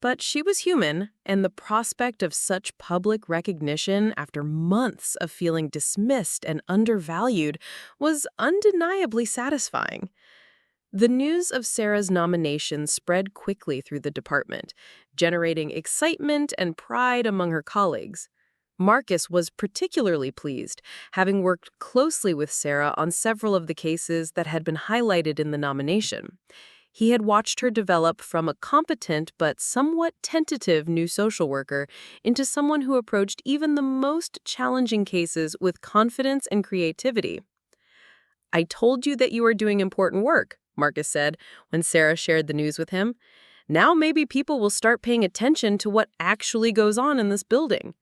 But she was human, and the prospect of such public recognition after months of feeling dismissed and undervalued was undeniably satisfying. The news of Sarah's nomination spread quickly through the department, generating excitement and pride among her colleagues. Marcus was particularly pleased, having worked closely with Sarah on several of the cases that had been highlighted in the nomination. He had watched her develop from a competent but somewhat tentative new social worker into someone who approached even the most challenging cases with confidence and creativity. "I told you that you are doing important work," Marcus said when Sarah shared the news with him. "Now maybe people will start paying attention to what actually goes on in this building."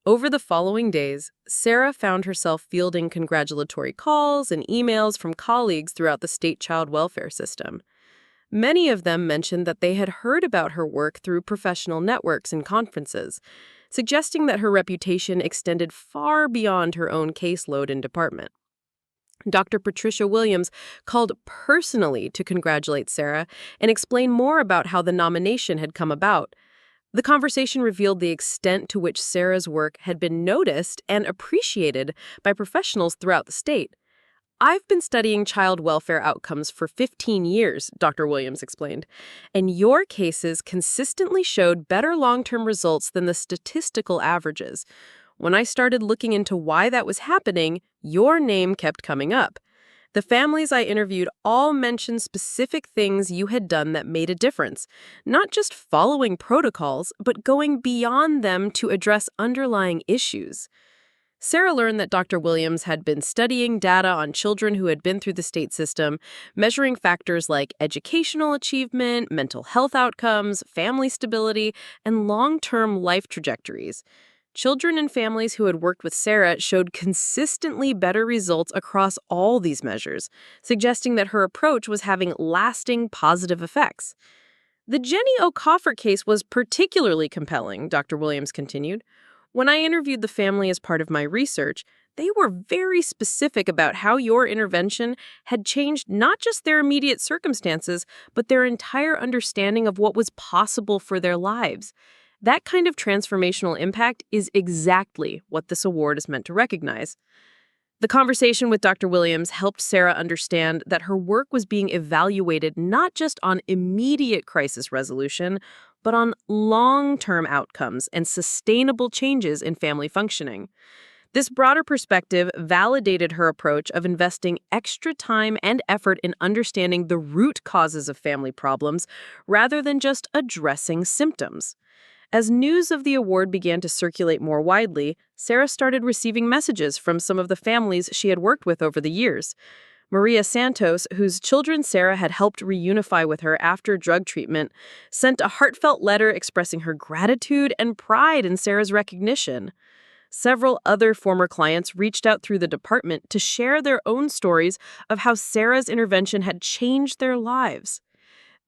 Over the following days, Sarah found herself fielding congratulatory calls and emails from colleagues throughout the state child welfare system. Many of them mentioned that they had heard about her work through professional networks and conferences, suggesting that her reputation extended far beyond her own caseload and department. Dr. Patricia Williams called personally to congratulate Sarah and explain more about how the nomination had come about. The conversation revealed the extent to which Sarah's work had been noticed and appreciated by professionals throughout the state. "I've been studying child welfare outcomes for 15 years, Dr. Williams explained, and your cases consistently showed better long-term results than the statistical averages. When I started looking into why that was happening, your name kept coming up. The families I interviewed all mentioned specific things you had done that made a difference, not just following protocols, but going beyond them to address underlying issues." Sarah learned that Dr. Williams had been studying data on children who had been through the state system, measuring factors like educational achievement, mental health outcomes, family stability, and long-term life trajectories. Children and families who had worked with Sarah showed consistently better results across all these measures, suggesting that her approach was having lasting positive effects. "The Jenny O'Coffer case was particularly compelling," Dr. Williams continued. "When I interviewed the family as part of my research, they were very specific about how your intervention had changed not just their immediate circumstances, but their entire understanding of what was possible for their lives. That kind of transformational impact is exactly what this award is meant to recognize. The conversation with Dr. Williams helped Sarah understand that her work was being evaluated not just on immediate crisis resolution, but on long-term outcomes and sustainable changes in family functioning. This broader perspective validated her approach of investing extra time and effort in understanding the root causes of family problems rather than just addressing symptoms. As news of the award began to circulate more widely, Sarah started receiving messages from some of the families she had worked with over the years. Maria Santos, whose children Sarah had helped reunify with her after drug treatment, sent a heartfelt letter expressing her gratitude and pride in Sarah's recognition. Several other former clients reached out through the department to share their own stories of how Sarah's intervention had changed their lives.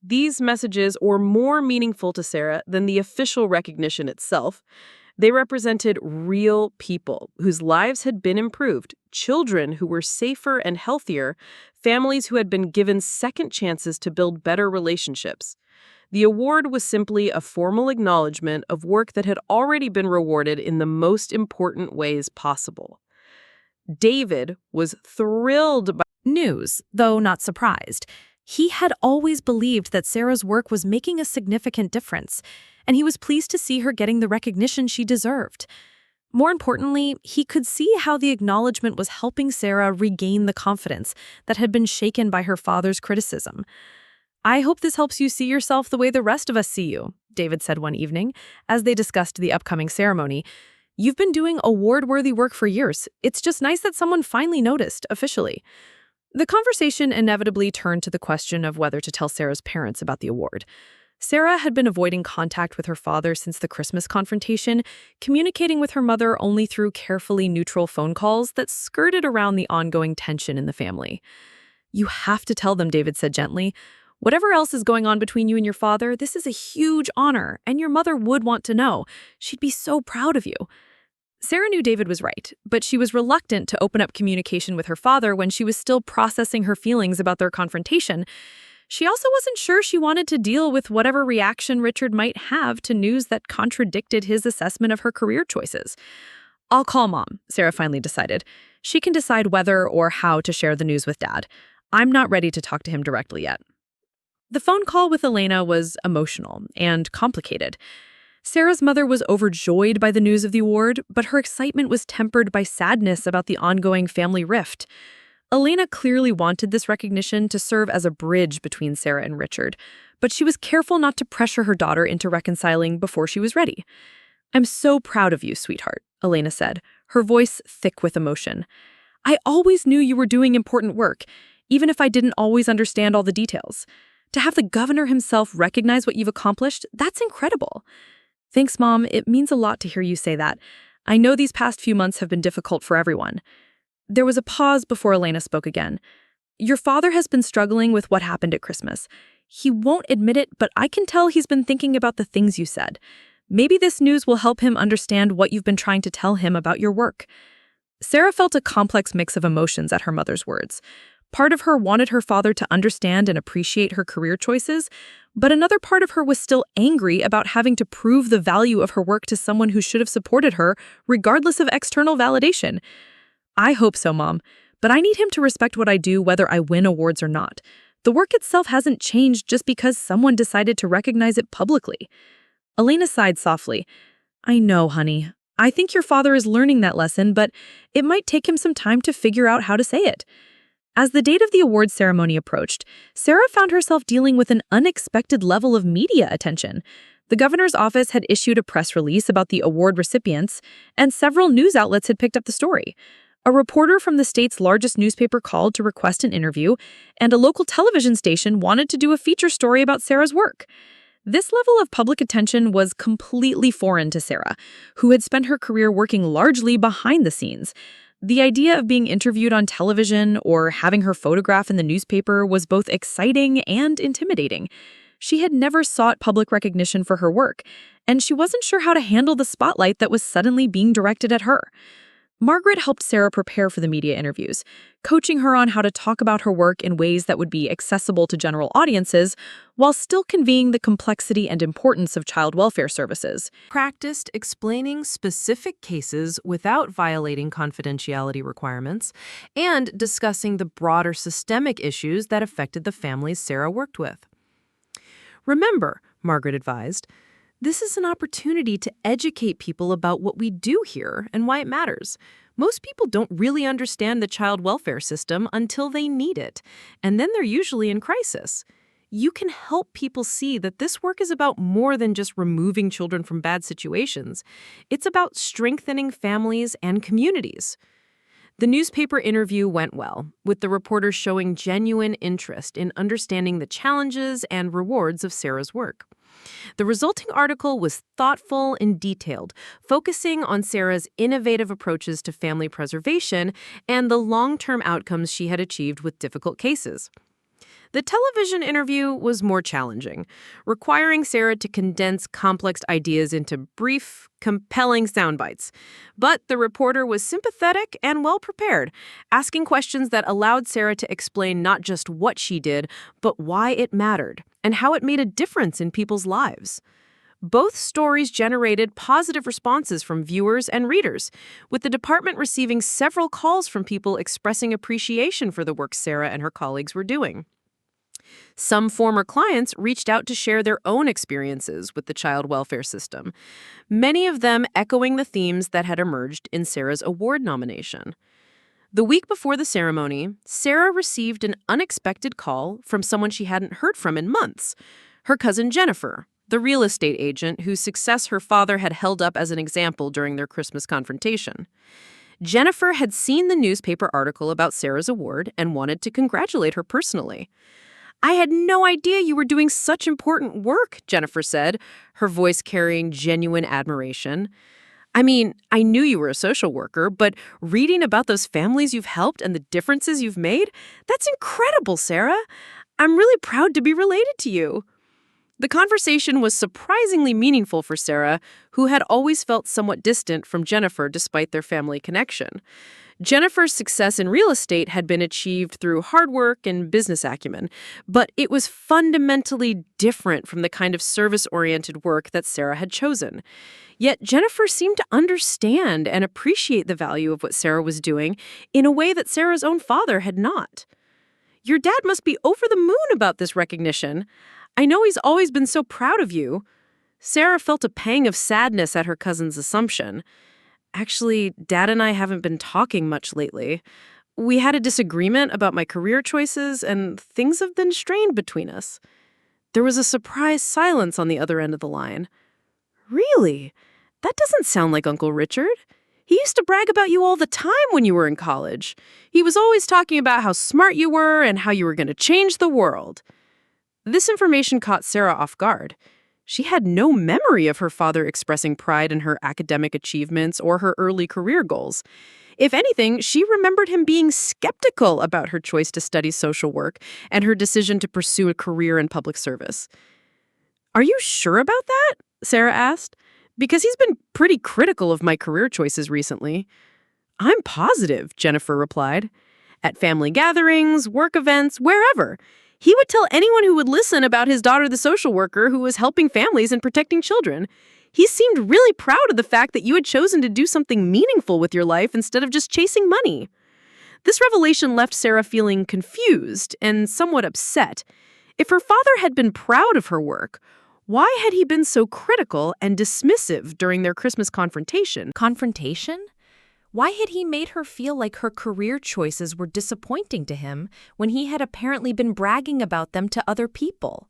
These messages were more meaningful to Sarah than the official recognition itself. They represented real people whose lives had been improved, children who were safer and healthier, families who had been given second chances to build better relationships. The award was simply a formal acknowledgement of work that had already been rewarded in the most important ways possible. David was thrilled by News, though not surprised. He had always believed that Sarah's work was making a significant difference, and he was pleased to see her getting the recognition she deserved. More importantly, he could see how the acknowledgement was helping Sarah regain the confidence that had been shaken by her father's criticism. "I hope this helps you see yourself the way the rest of us see you," David said one evening, as they discussed the upcoming ceremony. "You've been doing award-worthy work for years. It's just nice that someone finally noticed, officially." The conversation inevitably turned to the question of whether to tell Sarah's parents about the award. Sarah had been avoiding contact with her father since the Christmas confrontation, communicating with her mother only through carefully neutral phone calls that skirted around the ongoing tension in the family. "You have to tell them," David said gently. "Whatever else is going on between you and your father, this is a huge honor, and your mother would want to know. She'd be so proud of you." Sarah knew David was right, but she was reluctant to open up communication with her father when she was still processing her feelings about their confrontation. She also wasn't sure she wanted to deal with whatever reaction Richard might have to news that contradicted his assessment of her career choices. "I'll call Mom," Sarah finally decided. "She can decide whether or how to share the news with Dad. I'm not ready to talk to him directly yet." The phone call with Elena was emotional and complicated. Sarah's mother was overjoyed by the news of the award, but her excitement was tempered by sadness about the ongoing family rift. Elena clearly wanted this recognition to serve as a bridge between Sarah and Richard, but she was careful not to pressure her daughter into reconciling before she was ready. "I'm so proud of you, sweetheart," Elena said, her voice thick with emotion. "I always knew you were doing important work, even if I didn't always understand all the details. To have the governor himself recognize what you've accomplished, that's incredible." "Thanks, Mom. It means a lot to hear you say that. I know these past few months have been difficult for everyone." There was a pause before Elena spoke again. "Your father has been struggling with what happened at Christmas. He won't admit it, but I can tell he's been thinking about the things you said. Maybe this news will help him understand what you've been trying to tell him about your work." Sarah felt a complex mix of emotions at her mother's words. Part of her wanted her father to understand and appreciate her career choices, but another part of her was still angry about having to prove the value of her work to someone who should have supported her, regardless of external validation. "I hope so, Mom, but I need him to respect what I do whether I win awards or not. The work itself hasn't changed just because someone decided to recognize it publicly." Elena sighed softly. "I know, honey. I think your father is learning that lesson, but it might take him some time to figure out how to say it." As the date of the awards ceremony approached, Sarah found herself dealing with an unexpected level of media attention. The governor's office had issued a press release about the award recipients, and several news outlets had picked up the story. A reporter from the state's largest newspaper called to request an interview, and a local television station wanted to do a feature story about Sarah's work. This level of public attention was completely foreign to Sarah, who had spent her career working largely behind the scenes. The idea of being interviewed on television or having her photograph in the newspaper was both exciting and intimidating. She had never sought public recognition for her work, and she wasn't sure how to handle the spotlight that was suddenly being directed at her. Margaret helped Sarah prepare for the media interviews, coaching her on how to talk about her work in ways that would be accessible to general audiences, while still conveying the complexity and importance of child welfare services. Practiced explaining specific cases without violating confidentiality requirements, and discussing the broader systemic issues that affected the families Sarah worked with. Remember, Margaret advised, this is an opportunity to educate people about what we do here and why it matters. Most people don't really understand the child welfare system until they need it, and then they're usually in crisis. You can help people see that this work is about more than just removing children from bad situations. It's about strengthening families and communities. The newspaper interview went well, with the reporters showing genuine interest in understanding the challenges and rewards of Sarah's work. The resulting article was thoughtful and detailed, focusing on Sarah's innovative approaches to family preservation and the long-term outcomes she had achieved with difficult cases. The television interview was more challenging, requiring Sarah to condense complex ideas into brief, compelling sound bites. But the reporter was sympathetic and well-prepared, asking questions that allowed Sarah to explain not just what she did, but why it mattered and how it made a difference in people's lives. Both stories generated positive responses from viewers and readers, with the department receiving several calls from people expressing appreciation for the work Sarah and her colleagues were doing. Some former clients reached out to share their own experiences with the child welfare system, many of them echoing the themes that had emerged in Sarah's award nomination. The week before the ceremony, Sarah received an unexpected call from someone she hadn't heard from in months, her cousin Jennifer, the real estate agent whose success her father had held up as an example during their Christmas confrontation. Jennifer had seen the newspaper article about Sarah's award and wanted to congratulate her personally. "I had no idea you were doing such important work," Jennifer said, her voice carrying genuine admiration. "I mean, I knew you were a social worker, but reading about those families you've helped and the differences you've made, that's incredible, Sarah. I'm really proud to be related to you." The conversation was surprisingly meaningful for Sarah, who had always felt somewhat distant from Jennifer despite their family connection. Jennifer's success in real estate had been achieved through hard work and business acumen, but it was fundamentally different from the kind of service-oriented work that Sarah had chosen. Yet Jennifer seemed to understand and appreciate the value of what Sarah was doing in a way that Sarah's own father had not. "Your dad must be over the moon about this recognition. I know he's always been so proud of you." Sarah felt a pang of sadness at her cousin's assumption. "Actually, Dad and I haven't been talking much lately. We had a disagreement about my career choices, and things have been strained between us." There was a surprised silence on the other end of the line. "Really? That doesn't sound like Uncle Richard. He used to brag about you all the time when you were in college. He was always talking about how smart you were and how you were going to change the world." This information caught Sarah off guard. She had no memory of her father expressing pride in her academic achievements or her early career goals. If anything, she remembered him being skeptical about her choice to study social work and her decision to pursue a career in public service. "Are you sure about that?" Sarah asked. "Because he's been pretty critical of my career choices recently." "I'm positive," Jennifer replied. "At family gatherings, work events, wherever. He would tell anyone who would listen about his daughter, the social worker, who was helping families and protecting children. He seemed really proud of the fact that you had chosen to do something meaningful with your life instead of just chasing money." This revelation left Sarah feeling confused and somewhat upset. If her father had been proud of her work, why had he been so critical and dismissive during their Christmas confrontation? Confrontation? Why had he made her feel like her career choices were disappointing to him when he had apparently been bragging about them to other people?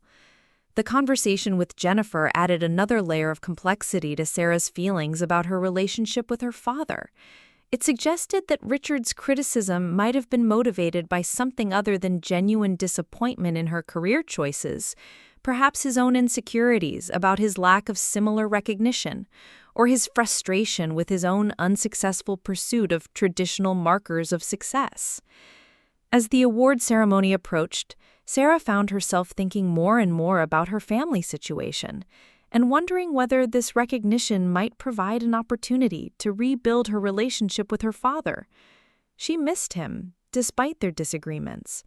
The conversation with Jennifer added another layer of complexity to Sarah's feelings about her relationship with her father. It suggested that Richard's criticism might have been motivated by something other than genuine disappointment in her career choices, perhaps his own insecurities about his lack of similar recognition, or his frustration with his own unsuccessful pursuit of traditional markers of success. As the award ceremony approached, Sarah found herself thinking more and more about her family situation, and wondering whether this recognition might provide an opportunity to rebuild her relationship with her father. She missed him, despite their disagreements,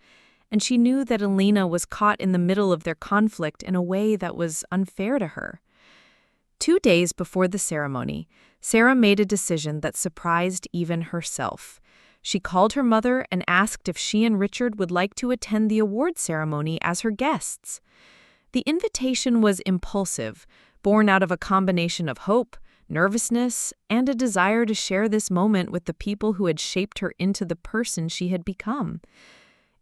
and she knew that Elena was caught in the middle of their conflict in a way that was unfair to her. 2 days before the ceremony, Sarah made a decision that surprised even herself. She called her mother and asked if she and Richard would like to attend the award ceremony as her guests. The invitation was impulsive, born out of a combination of hope, nervousness, and a desire to share this moment with the people who had shaped her into the person she had become.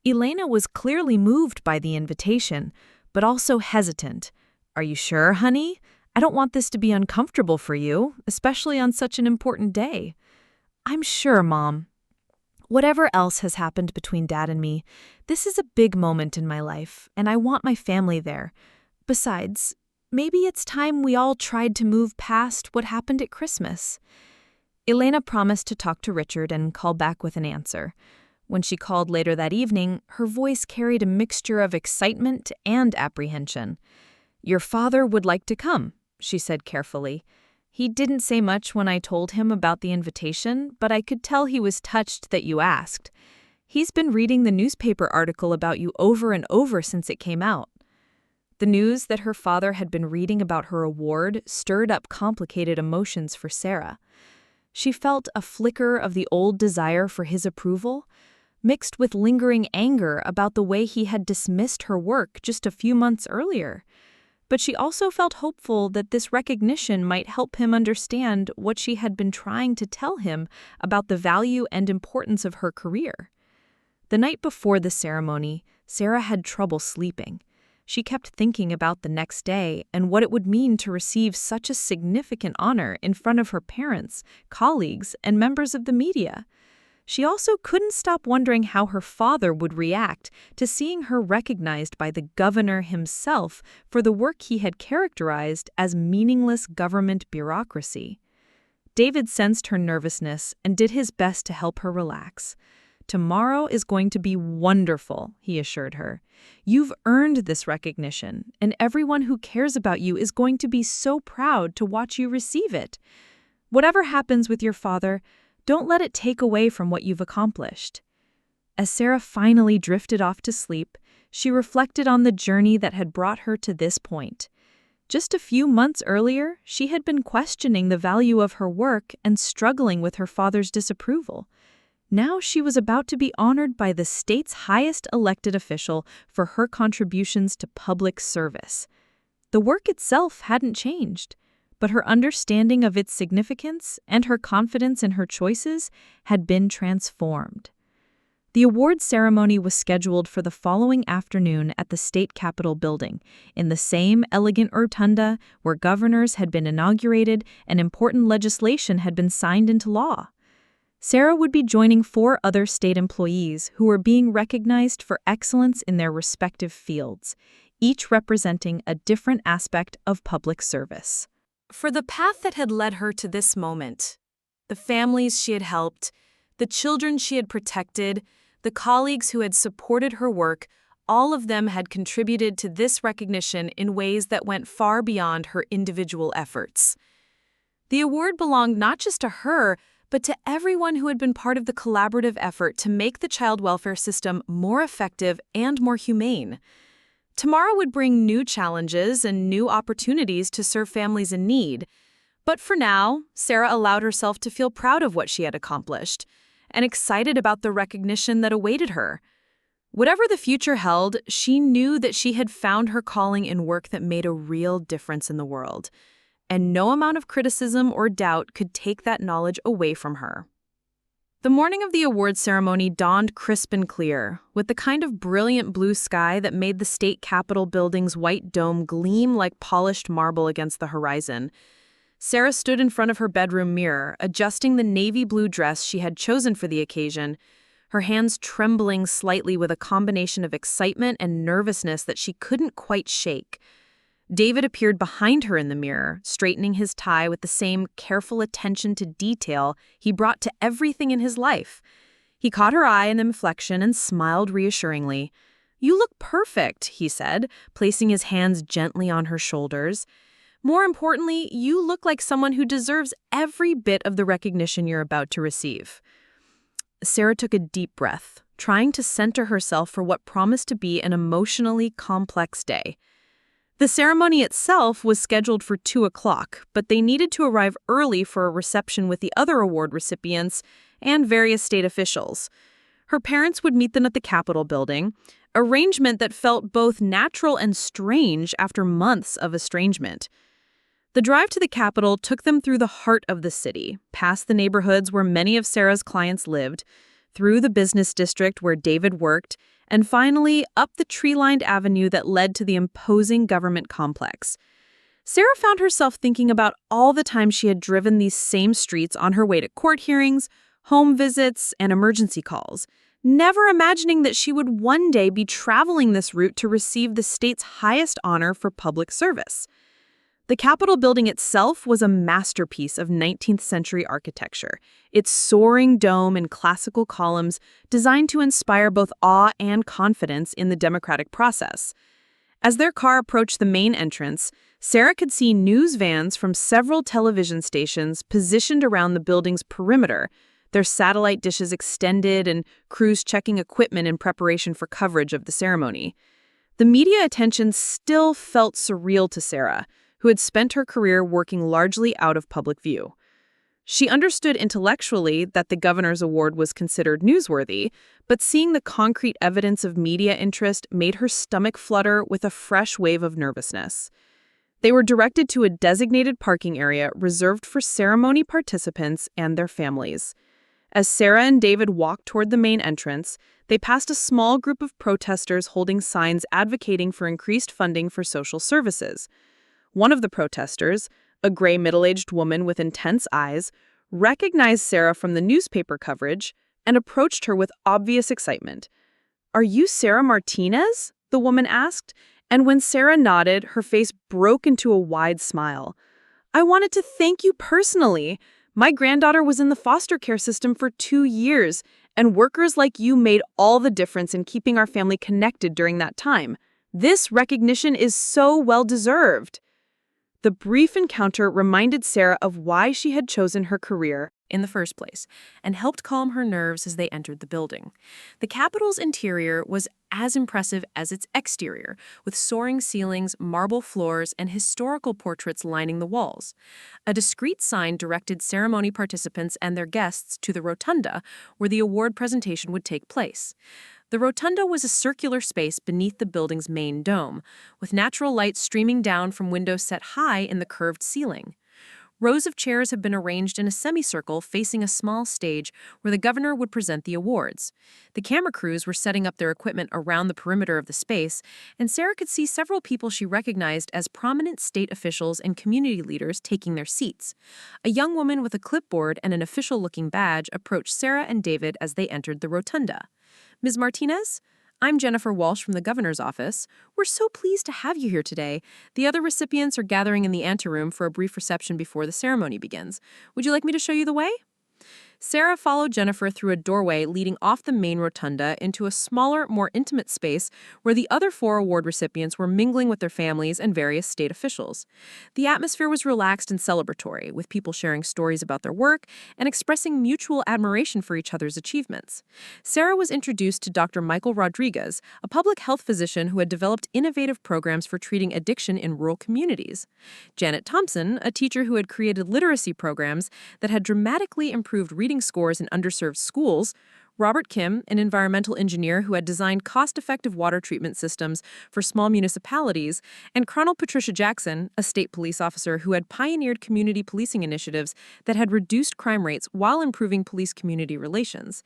Elena was clearly moved by the invitation, but also hesitant. "Are you sure, honey? I don't want this to be uncomfortable for you, especially on such an important day." "I'm sure, Mom. Whatever else has happened between Dad and me, this is a big moment in my life, and I want my family there. Besides, maybe it's time we all tried to move past what happened at Christmas." Elena promised to talk to Richard and call back with an answer. When she called later that evening, her voice carried a mixture of excitement and apprehension. "Your father would like to come," she said carefully. "He didn't say much when I told him about the invitation, but I could tell he was touched that you asked. He's been reading the newspaper article about you over and over since it came out." The news that her father had been reading about her award stirred up complicated emotions for Sarah. She felt a flicker of the old desire for his approval, mixed with lingering anger about the way he had dismissed her work just a few months earlier. But she also felt hopeful that this recognition might help him understand what she had been trying to tell him about the value and importance of her career. The night before the ceremony, Sarah had trouble sleeping. She kept thinking about the next day and what it would mean to receive such a significant honor in front of her parents, colleagues, and members of the media. She also couldn't stop wondering how her father would react to seeing her recognized by the governor himself for the work he had characterized as meaningless government bureaucracy. David sensed her nervousness and did his best to help her relax. "Tomorrow is going to be wonderful," he assured her. "You've earned this recognition, and everyone who cares about you is going to be so proud to watch you receive it. Whatever happens with your father, don't let it take away from what you've accomplished." As Sarah finally drifted off to sleep, she reflected on the journey that had brought her to this point. Just a few months earlier, she had been questioning the value of her work and struggling with her father's disapproval. Now she was about to be honored by the state's highest elected official for her contributions to public service. The work itself hadn't changed, but her understanding of its significance and her confidence in her choices had been transformed. The award ceremony was scheduled for the following afternoon at the state capitol building, in the same elegant rotunda where governors had been inaugurated and important legislation had been signed into law. Sarah would be joining 4 other state employees who were being recognized for excellence in their respective fields, each representing a different aspect of public service. For the path that had led her to this moment, the families she had helped, the children she had protected, the colleagues who had supported her work, all of them had contributed to this recognition in ways that went far beyond her individual efforts. The award belonged not just to her, but to everyone who had been part of the collaborative effort to make the child welfare system more effective and more humane. Tomorrow would bring new challenges and new opportunities to serve families in need. But for now, Sarah allowed herself to feel proud of what she had accomplished and excited about the recognition that awaited her. Whatever the future held, she knew that she had found her calling in work that made a real difference in the world, and no amount of criticism or doubt could take that knowledge away from her. The morning of the awards ceremony dawned crisp and clear, with the kind of brilliant blue sky that made the state capitol building's white dome gleam like polished marble against the horizon. Sarah stood in front of her bedroom mirror, adjusting the navy blue dress she had chosen for the occasion, her hands trembling slightly with a combination of excitement and nervousness that she couldn't quite shake. David appeared behind her in the mirror, straightening his tie with the same careful attention to detail he brought to everything in his life. He caught her eye in the reflection and smiled reassuringly. "You look perfect," he said, placing his hands gently on her shoulders. More importantly, you look like someone who deserves every bit of the recognition you're about to receive." Sarah took a deep breath, trying to center herself for what promised to be an emotionally complex day. The ceremony itself was scheduled for 2 o'clock, but they needed to arrive early for a reception with the other award recipients and various state officials. Her parents would meet them at the Capitol building, arrangement that felt both natural and strange after months of estrangement. The drive to the Capitol took them through the heart of the city, past the neighborhoods where many of Sarah's clients lived, through the business district where David worked, and finally up the tree-lined avenue that led to the imposing government complex. Sarah found herself thinking about all the time she had driven these same streets on her way to court hearings, home visits, and emergency calls, never imagining that she would one day be traveling this route to receive the state's highest honor for public service. The Capitol building itself was a masterpiece of 19th century architecture, its soaring dome and classical columns designed to inspire both awe and confidence in the democratic process. As their car approached the main entrance, Sarah could see news vans from several television stations positioned around the building's perimeter, their satellite dishes extended and crews checking equipment in preparation for coverage of the ceremony. The media attention still felt surreal to Sarah, who had spent her career working largely out of public view. She understood intellectually that the governor's award was considered newsworthy, but seeing the concrete evidence of media interest made her stomach flutter with a fresh wave of nervousness. They were directed to a designated parking area reserved for ceremony participants and their families. As Sarah and David walked toward the main entrance, they passed a small group of protesters holding signs advocating for increased funding for social services. One of the protesters, a gray middle-aged woman with intense eyes, recognized Sarah from the newspaper coverage and approached her with obvious excitement. "Are you Sarah Martinez?" the woman asked, and when Sarah nodded, her face broke into a wide smile. "I wanted to thank you personally. My granddaughter was in the foster care system for 2 years, and workers like you made all the difference in keeping our family connected during that time. This recognition is so well-deserved." The brief encounter reminded Sarah of why she had chosen her career in the first place and helped calm her nerves as they entered the building. The Capitol's interior was as impressive as its exterior, with soaring ceilings, marble floors, and historical portraits lining the walls. A discreet sign directed ceremony participants and their guests to the rotunda, where the award presentation would take place. The rotunda was a circular space beneath the building's main dome, with natural light streaming down from windows set high in the curved ceiling. Rows of chairs have been arranged in a semicircle facing a small stage where the governor would present the awards. The camera crews were setting up their equipment around the perimeter of the space, and Sarah could see several people she recognized as prominent state officials and community leaders taking their seats. A young woman with a clipboard and an official-looking badge approached Sarah and David as they entered the rotunda. "Ms. Martinez? I'm Jennifer Walsh from the governor's office. We're so pleased to have you here today. The other recipients are gathering in the anteroom for a brief reception before the ceremony begins. Would you like me to show you the way?" Sarah followed Jennifer through a doorway leading off the main rotunda into a smaller, more intimate space where the other 4 award recipients were mingling with their families and various state officials. The atmosphere was relaxed and celebratory, with people sharing stories about their work and expressing mutual admiration for each other's achievements. Sarah was introduced to Dr. Michael Rodriguez, a public health physician who had developed innovative programs for treating addiction in rural communities. Janet Thompson, a teacher who had created literacy programs that had dramatically improved reading scores in underserved schools. Robert Kim, an environmental engineer who had designed cost-effective water treatment systems for small municipalities, and Colonel Patricia Jackson, a state police officer who had pioneered community policing initiatives that had reduced crime rates while improving police-community relations.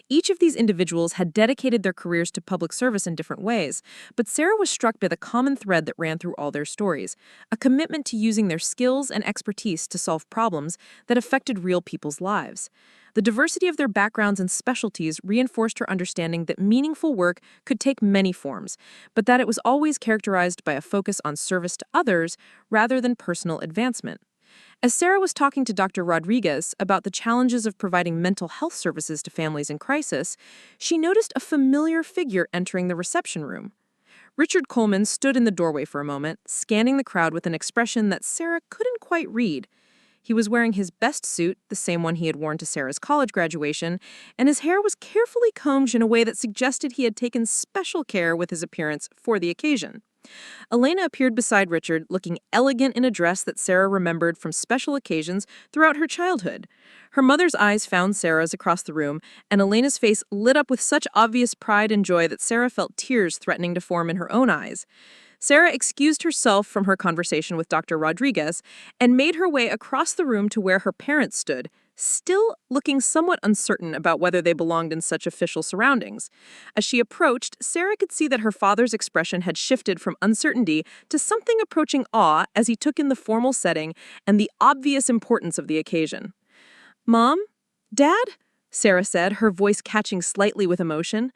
Each of these individuals had dedicated their careers to public service in different ways, but Sarah was struck by the common thread that ran through all their stories, a commitment to using their skills and expertise to solve problems that affected real people's lives. The diversity of their backgrounds and specialties reinforced her understanding that meaningful work could take many forms, but that it was always characterized by a focus on service to others rather than personal advancement. As Sarah was talking to Dr. Rodriguez about the challenges of providing mental health services to families in crisis, she noticed a familiar figure entering the reception room. Richard Coleman stood in the doorway for a moment, scanning the crowd with an expression that Sarah couldn't quite read. He was wearing his best suit, the same one he had worn to Sarah's college graduation, and his hair was carefully combed in a way that suggested he had taken special care with his appearance for the occasion. Elena appeared beside Richard, looking elegant in a dress that Sarah remembered from special occasions throughout her childhood. Her mother's eyes found Sarah's across the room, and Elena's face lit up with such obvious pride and joy that Sarah felt tears threatening to form in her own eyes. Sarah excused herself from her conversation with Dr. Rodriguez and made her way across the room to where her parents stood, still looking somewhat uncertain about whether they belonged in such official surroundings. As she approached, Sarah could see that her father's expression had shifted from uncertainty to something approaching awe as he took in the formal setting and the obvious importance of the occasion. "Mom? Dad?" Sarah said, her voice catching slightly with emotion.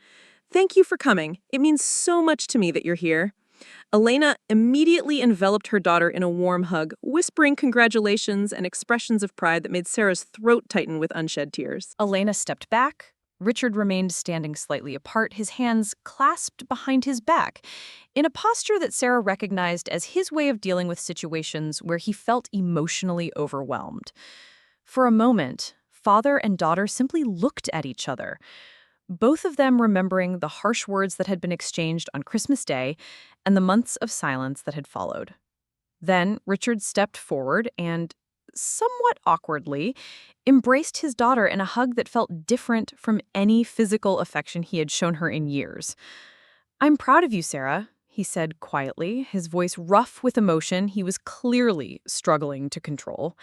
"Thank you for coming. It means so much to me that you're here." Elena immediately enveloped her daughter in a warm hug, whispering congratulations and expressions of pride that made Sarah's throat tighten with unshed tears. Elena stepped back. Richard remained standing slightly apart, his hands clasped behind his back, in a posture that Sarah recognized as his way of dealing with situations where he felt emotionally overwhelmed. For a moment, father and daughter simply looked at each other, both of them remembering the harsh words that had been exchanged on Christmas Day and the months of silence that had followed. Then Richard stepped forward and, somewhat awkwardly, embraced his daughter in a hug that felt different from any physical affection he had shown her in years. "I'm proud of you, Sarah," he said quietly, his voice rough with emotion he was clearly struggling to control.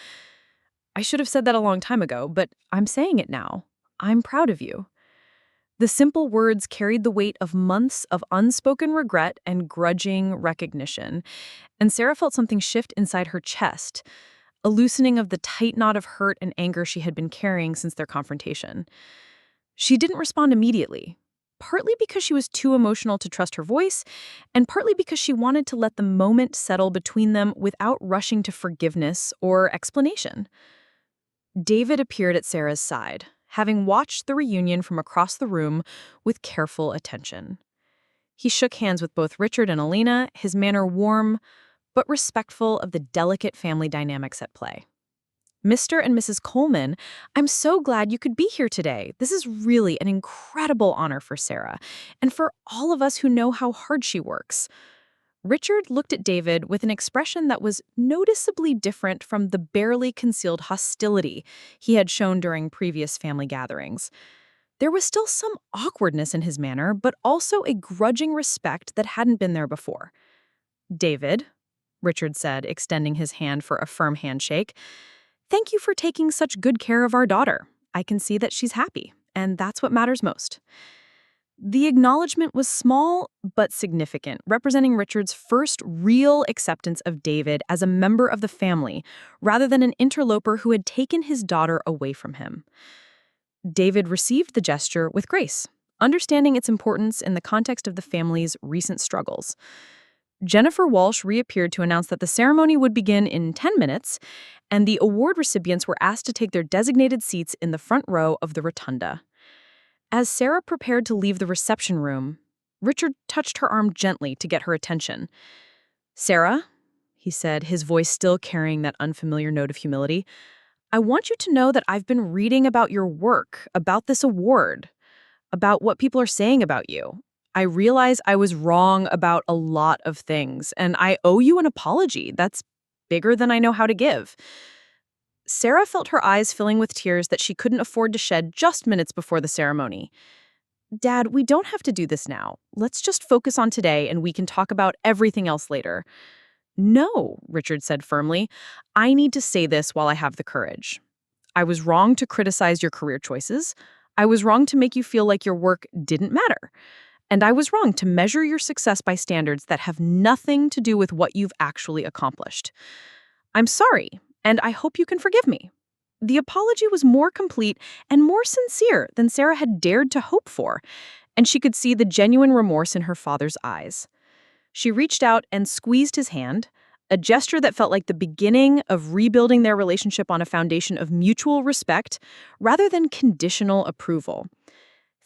"I should have said that a long time ago, but I'm saying it now. I'm proud of you." The simple words carried the weight of months of unspoken regret and grudging recognition, and Sarah felt something shift inside her chest, a loosening of the tight knot of hurt and anger she had been carrying since their confrontation. She didn't respond immediately, partly because she was too emotional to trust her voice, and partly because she wanted to let the moment settle between them without rushing to forgiveness or explanation. David appeared at Sarah's side, having watched the reunion from across the room with careful attention. He shook hands with both Richard and Elena, his manner warm but respectful of the delicate family dynamics at play. "Mr. and Mrs. Coleman, I'm so glad you could be here today. This is really an incredible honor for Sarah, and for all of us who know how hard she works." Richard looked at David with an expression that was noticeably different from the barely concealed hostility he had shown during previous family gatherings. There was still some awkwardness in his manner, but also a grudging respect that hadn't been there before. "David," Richard said, extending his hand for a firm handshake, "thank you for taking such good care of our daughter. I can see that she's happy, and that's what matters most." The acknowledgement was small but significant, representing Richard's first real acceptance of David as a member of the family, rather than an interloper who had taken his daughter away from him. David received the gesture with grace, understanding its importance in the context of the family's recent struggles. Jennifer Walsh reappeared to announce that the ceremony would begin in 10 minutes, and the award recipients were asked to take their designated seats in the front row of the rotunda. As Sarah prepared to leave the reception room, Richard touched her arm gently to get her attention. "Sarah," he said, his voice still carrying that unfamiliar note of humility, "I want you to know that I've been reading about your work, about this award, about what people are saying about you. I realize I was wrong about a lot of things, and I owe you an apology that's bigger than I know how to give." Sarah felt her eyes filling with tears that she couldn't afford to shed just minutes before the ceremony. "Dad, we don't have to do this now. Let's just focus on today and we can talk about everything else later." "No," Richard said firmly. "I need to say this while I have the courage. I was wrong to criticize your career choices. I was wrong to make you feel like your work didn't matter. And I was wrong to measure your success by standards that have nothing to do with what you've actually accomplished. I'm sorry, and I hope you can forgive me." The apology was more complete and more sincere than Sarah had dared to hope for, and she could see the genuine remorse in her father's eyes. She reached out and squeezed his hand, a gesture that felt like the beginning of rebuilding their relationship on a foundation of mutual respect rather than conditional approval.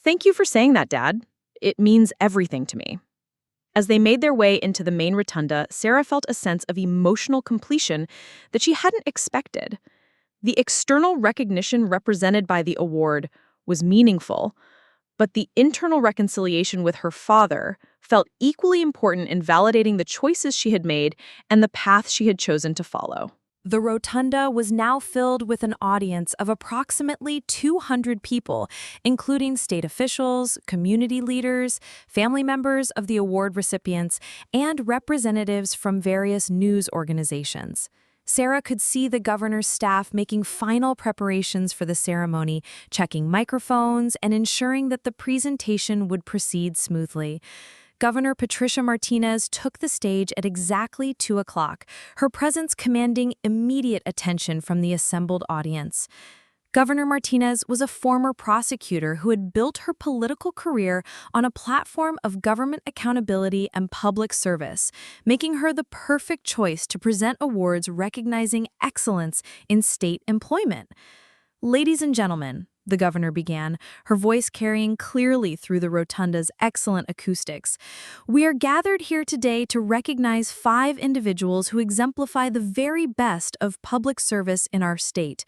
"Thank you for saying that, Dad. It means everything to me." As they made their way into the main rotunda, Sarah felt a sense of emotional completion that she hadn't expected. The external recognition represented by the award was meaningful, but the internal reconciliation with her father felt equally important in validating the choices she had made and the path she had chosen to follow. The rotunda was now filled with an audience of approximately 200 people, including state officials, community leaders, family members of the award recipients, and representatives from various news organizations. Sarah could see the governor's staff making final preparations for the ceremony, checking microphones and ensuring that the presentation would proceed smoothly. Governor Patricia Martinez took the stage at exactly 2 o'clock, her presence commanding immediate attention from the assembled audience. Governor Martinez was a former prosecutor who had built her political career on a platform of government accountability and public service, making her the perfect choice to present awards recognizing excellence in state employment. "Ladies and gentlemen," the governor began, her voice carrying clearly through the rotunda's excellent acoustics, "we are gathered here today to recognize 5 individuals who exemplify the very best of public service in our state.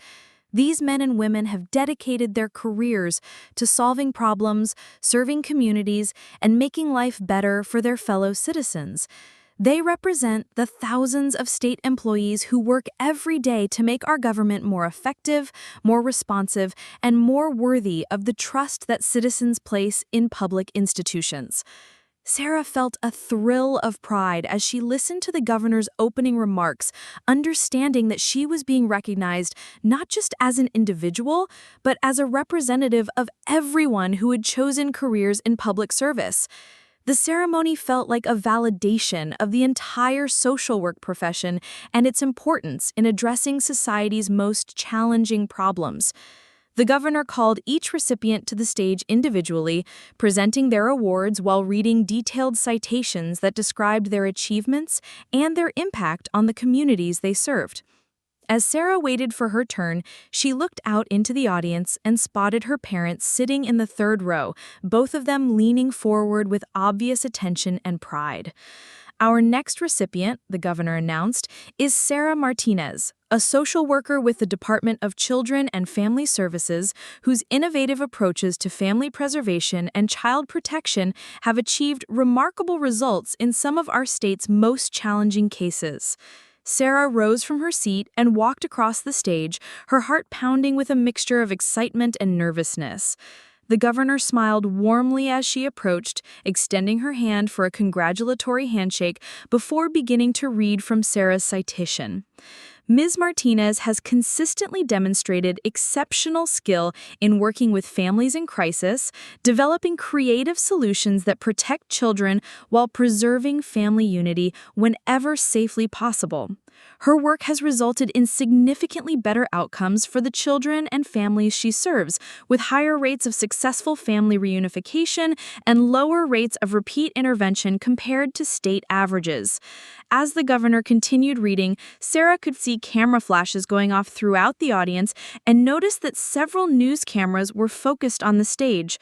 These men and women have dedicated their careers to solving problems, serving communities, and making life better for their fellow citizens. They represent the thousands of state employees who work every day to make our government more effective, more responsive, and more worthy of the trust that citizens place in public institutions." Sarah felt a thrill of pride as she listened to the governor's opening remarks, understanding that she was being recognized not just as an individual, but as a representative of everyone who had chosen careers in public service. The ceremony felt like a validation of the entire social work profession and its importance in addressing society's most challenging problems. The governor called each recipient to the stage individually, presenting their awards while reading detailed citations that described their achievements and their impact on the communities they served. As Sarah waited for her turn, she looked out into the audience and spotted her parents sitting in the 3rd row, both of them leaning forward with obvious attention and pride. "Our next recipient," the governor announced, "is Sarah Martinez, a social worker with the Department of Children and Family Services whose innovative approaches to family preservation and child protection have achieved remarkable results in some of our state's most challenging cases." Sarah rose from her seat and walked across the stage, her heart pounding with a mixture of excitement and nervousness. The governor smiled warmly as she approached, extending her hand for a congratulatory handshake before beginning to read from Sarah's citation. "Ms. Martinez has consistently demonstrated exceptional skill in working with families in crisis, developing creative solutions that protect children while preserving family unity whenever safely possible. Her work has resulted in significantly better outcomes for the children and families she serves, with higher rates of successful family reunification and lower rates of repeat intervention compared to state averages." As the governor continued reading, Sarah could see camera flashes going off throughout the audience and noticed that several news cameras were focused on the stage.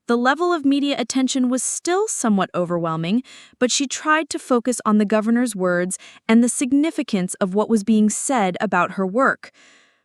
The level of media attention was still somewhat overwhelming, but she tried to focus on the governor's words and the significance of what was being said about her work.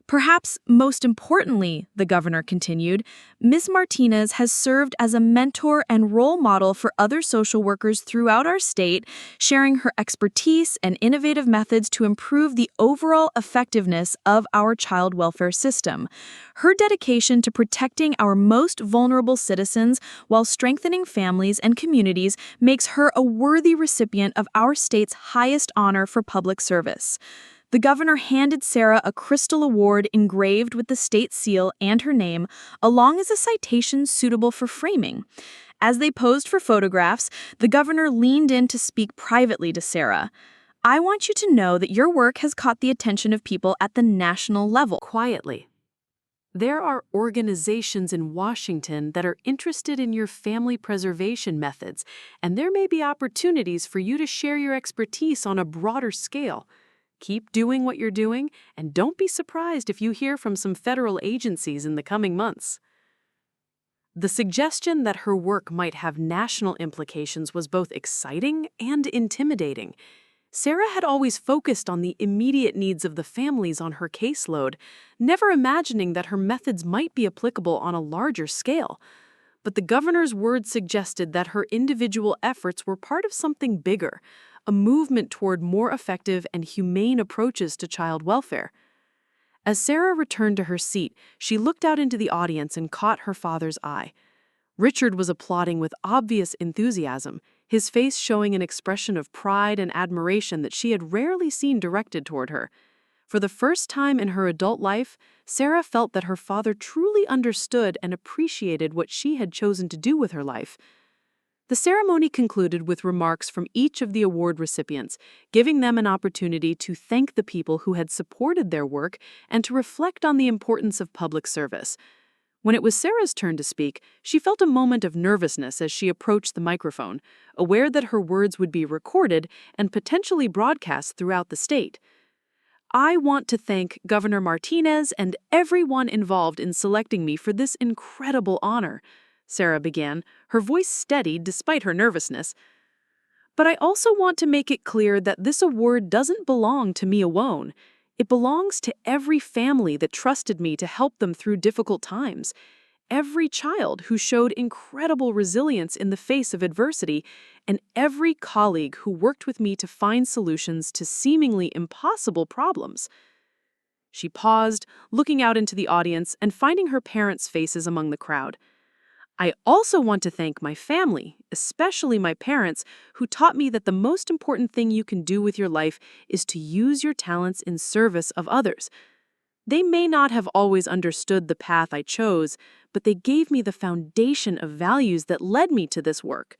"Perhaps most importantly," the governor continued, "Ms. Martinez has served as a mentor and role model for other social workers throughout our state, sharing her expertise and innovative methods to improve the overall effectiveness of our child welfare system. Her dedication to protecting our most vulnerable citizens while strengthening families and communities makes her a worthy recipient of our state's highest honor for public service." The governor handed Sarah a crystal award engraved with the state seal and her name, along as a citation suitable for framing. As they posed for photographs, the governor leaned in to speak privately to Sarah. "I want you to know that your work has caught the attention of people at the national level." Quietly. "There are organizations in Washington that are interested in your family preservation methods, and there may be opportunities for you to share your expertise on a broader scale. Keep doing what you're doing, and don't be surprised if you hear from some federal agencies in the coming months." The suggestion that her work might have national implications was both exciting and intimidating. Sarah had always focused on the immediate needs of the families on her caseload, never imagining that her methods might be applicable on a larger scale. But the governor's words suggested that her individual efforts were part of something bigger, a movement toward more effective and humane approaches to child welfare. As Sarah returned to her seat, she looked out into the audience and caught her father's eye. Richard was applauding with obvious enthusiasm, his face showing an expression of pride and admiration that she had rarely seen directed toward her. For the first time in her adult life, Sarah felt that her father truly understood and appreciated what she had chosen to do with her life. The ceremony concluded with remarks from each of the award recipients, giving them an opportunity to thank the people who had supported their work and to reflect on the importance of public service. When it was Sarah's turn to speak, she felt a moment of nervousness as she approached the microphone, aware that her words would be recorded and potentially broadcast throughout the state. "I want to thank Governor Martinez and everyone involved in selecting me for this incredible honor," Sarah began, her voice steady despite her nervousness. "But I also want to make it clear that this award doesn't belong to me alone. It belongs to every family that trusted me to help them through difficult times, every child who showed incredible resilience in the face of adversity, and every colleague who worked with me to find solutions to seemingly impossible problems." She paused, looking out into the audience and finding her parents' faces among the crowd. "I also want to thank my family, especially my parents, who taught me that the most important thing you can do with your life is to use your talents in service of others. They may not have always understood the path I chose, but they gave me the foundation of values that led me to this work."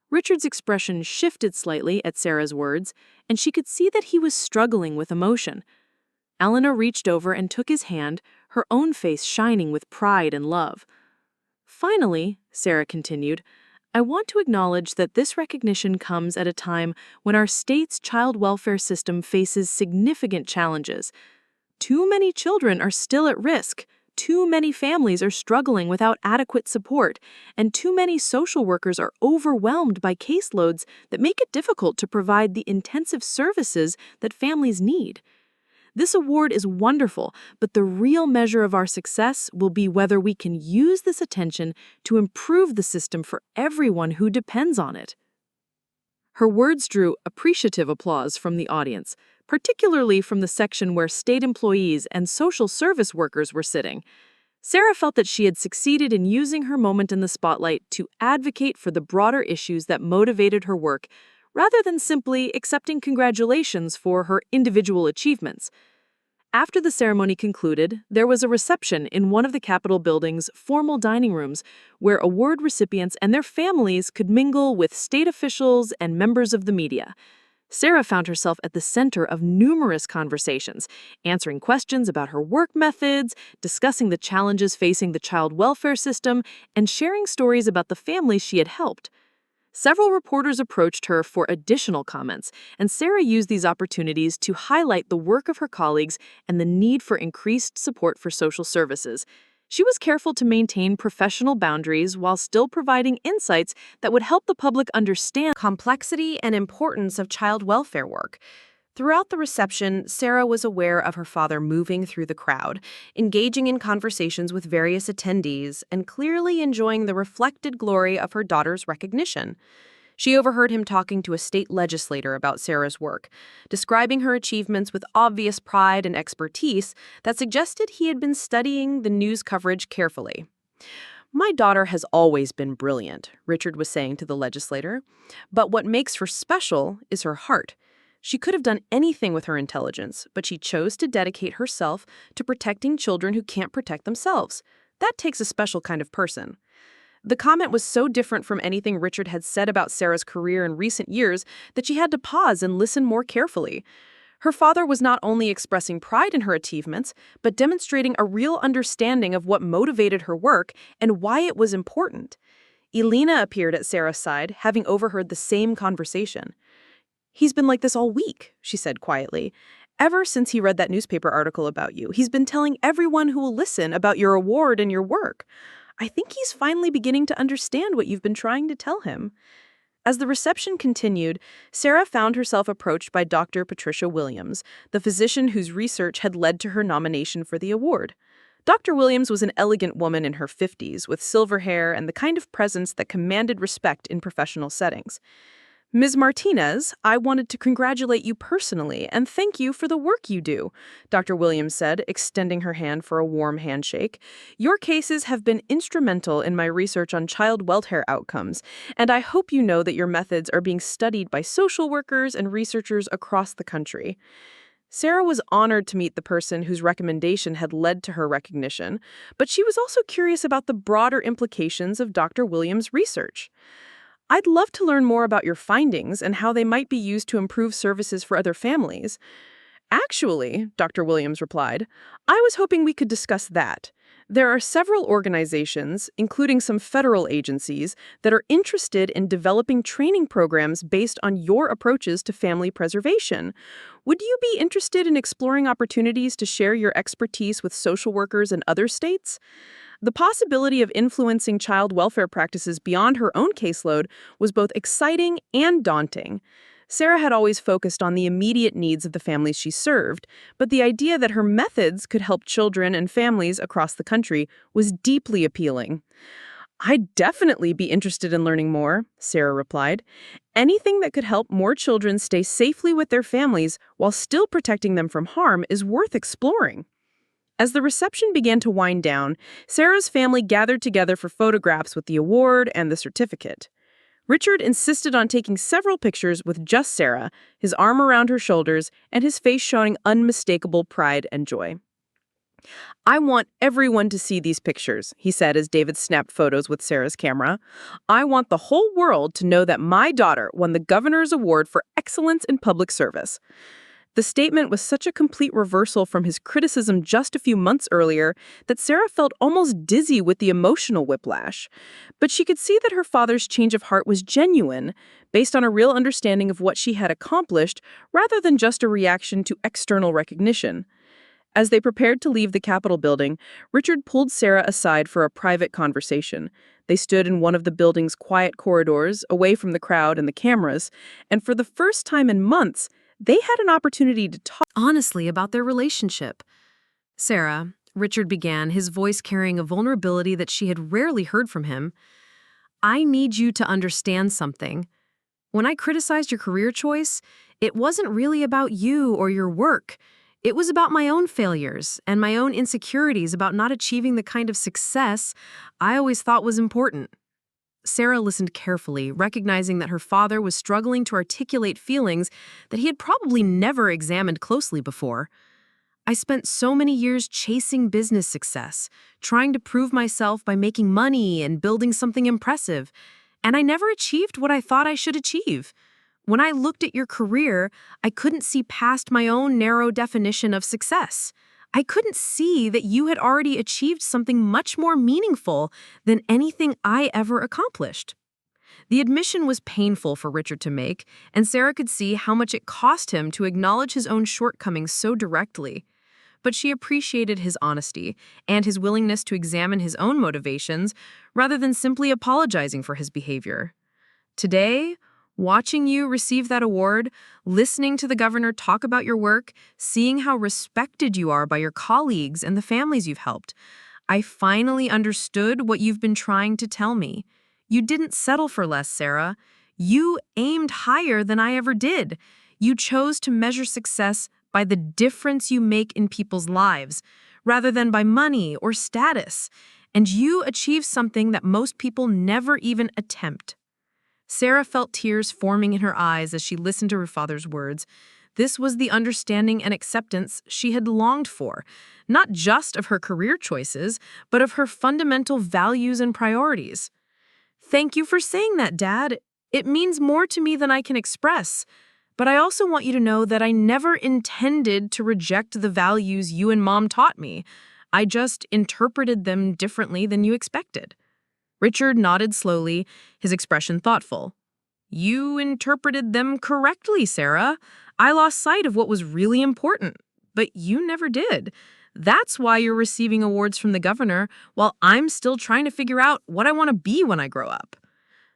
Richard's expression shifted slightly at Sarah's words, and she could see that he was struggling with emotion. Elena reached over and took his hand, her own face shining with pride and love. "Finally," Sarah continued, "I want to acknowledge that this recognition comes at a time when our state's child welfare system faces significant challenges. Too many children are still at risk, too many families are struggling without adequate support, and too many social workers are overwhelmed by caseloads that make it difficult to provide the intensive services that families need. This award is wonderful, but the real measure of our success will be whether we can use this attention to improve the system for everyone who depends on it." Her words drew appreciative applause from the audience, particularly from the section where state employees and social service workers were sitting. Sarah felt that she had succeeded in using her moment in the spotlight to advocate for the broader issues that motivated her work, rather than simply accepting congratulations for her individual achievements. After the ceremony concluded, there was a reception in one of the Capitol building's formal dining rooms where award recipients and their families could mingle with state officials and members of the media. Sarah found herself at the center of numerous conversations, answering questions about her work methods, discussing the challenges facing the child welfare system, and sharing stories about the families she had helped. Several reporters approached her for additional comments, and Sarah used these opportunities to highlight the work of her colleagues and the need for increased support for social services. She was careful to maintain professional boundaries while still providing insights that would help the public understand complexity and importance of child welfare work. Throughout the reception, Sarah was aware of her father moving through the crowd, engaging in conversations with various attendees, and clearly enjoying the reflected glory of her daughter's recognition. She overheard him talking to a state legislator about Sarah's work, describing her achievements with obvious pride and expertise that suggested he had been studying the news coverage carefully. "My daughter has always been brilliant," Richard was saying to the legislator, "but what makes her special is her heart. She could have done anything with her intelligence, but she chose to dedicate herself to protecting children who can't protect themselves. That takes a special kind of person." The comment was so different from anything Richard had said about Sarah's career in recent years that she had to pause and listen more carefully. Her father was not only expressing pride in her achievements, but demonstrating a real understanding of what motivated her work and why it was important. Elena appeared at Sarah's side, having overheard the same conversation. "He's been like this all week," she said quietly. "Ever since he read that newspaper article about you, he's been telling everyone who will listen about your award and your work. I think he's finally beginning to understand what you've been trying to tell him." As the reception continued, Sarah found herself approached by Dr. Patricia Williams, the physician whose research had led to her nomination for the award. Dr. Williams was an elegant woman in her 50s with silver hair and the kind of presence that commanded respect in professional settings. "Ms. Martinez, I wanted to congratulate you personally and thank you for the work you do," Dr. Williams said, extending her hand for a warm handshake. "Your cases have been instrumental in my research on child welfare outcomes, and I hope you know that your methods are being studied by social workers and researchers across the country." Sarah was honored to meet the person whose recommendation had led to her recognition, but she was also curious about the broader implications of Dr. Williams' research. "I'd love to learn more about your findings and how they might be used to improve services for other families." "Actually," Dr. Williams replied, "I was hoping we could discuss that. There are several organizations, including some federal agencies, that are interested in developing training programs based on your approaches to family preservation. Would you be interested in exploring opportunities to share your expertise with social workers in other states?" The possibility of influencing child welfare practices beyond her own caseload was both exciting and daunting. Sarah had always focused on the immediate needs of the families she served, but the idea that her methods could help children and families across the country was deeply appealing. "I'd definitely be interested in learning more," Sarah replied. "Anything that could help more children stay safely with their families while still protecting them from harm is worth exploring." As the reception began to wind down, Sarah's family gathered together for photographs with the award and the certificate. Richard insisted on taking several pictures with just Sarah, his arm around her shoulders and his face showing unmistakable pride and joy. "I want everyone to see these pictures," he said as David snapped photos with Sarah's camera. "I want the whole world to know that my daughter won the Governor's Award for Excellence in Public Service." The statement was such a complete reversal from his criticism just a few months earlier that Sarah felt almost dizzy with the emotional whiplash. But she could see that her father's change of heart was genuine, based on a real understanding of what she had accomplished, rather than just a reaction to external recognition. As they prepared to leave the Capitol building, Richard pulled Sarah aside for a private conversation. They stood in one of the building's quiet corridors, away from the crowd and the cameras, and for the first time in months, they had an opportunity to talk honestly about their relationship. "Sarah," Richard began, his voice carrying a vulnerability that she had rarely heard from him, "I need you to understand something. When I criticized your career choice, it wasn't really about you or your work. It was about my own failures and my own insecurities about not achieving the kind of success I always thought was important." Sarah listened carefully, recognizing that her father was struggling to articulate feelings that he had probably never examined closely before. "I spent so many years chasing business success, trying to prove myself by making money and building something impressive, and I never achieved what I thought I should achieve. When I looked at your career, I couldn't see past my own narrow definition of success. I couldn't see that you had already achieved something much more meaningful than anything I ever accomplished." The admission was painful for Richard to make, and Sarah could see how much it cost him to acknowledge his own shortcomings so directly. But she appreciated his honesty and his willingness to examine his own motivations rather than simply apologizing for his behavior. "Today, watching you receive that award, listening to the governor talk about your work, seeing how respected you are by your colleagues and the families you've helped, I finally understood what you've been trying to tell me. You didn't settle for less, Sarah. You aimed higher than I ever did. You chose to measure success by the difference you make in people's lives, rather than by money or status. And you achieved something that most people never even attempt." Sarah felt tears forming in her eyes as she listened to her father's words. This was the understanding and acceptance she had longed for, not just of her career choices, but of her fundamental values and priorities. "Thank you for saying that, Dad. It means more to me than I can express. But I also want you to know that I never intended to reject the values you and Mom taught me. I just interpreted them differently than you expected." Richard nodded slowly, his expression thoughtful. "You interpreted them correctly, Sarah. I lost sight of what was really important, but you never did. That's why you're receiving awards from the governor while I'm still trying to figure out what I want to be when I grow up.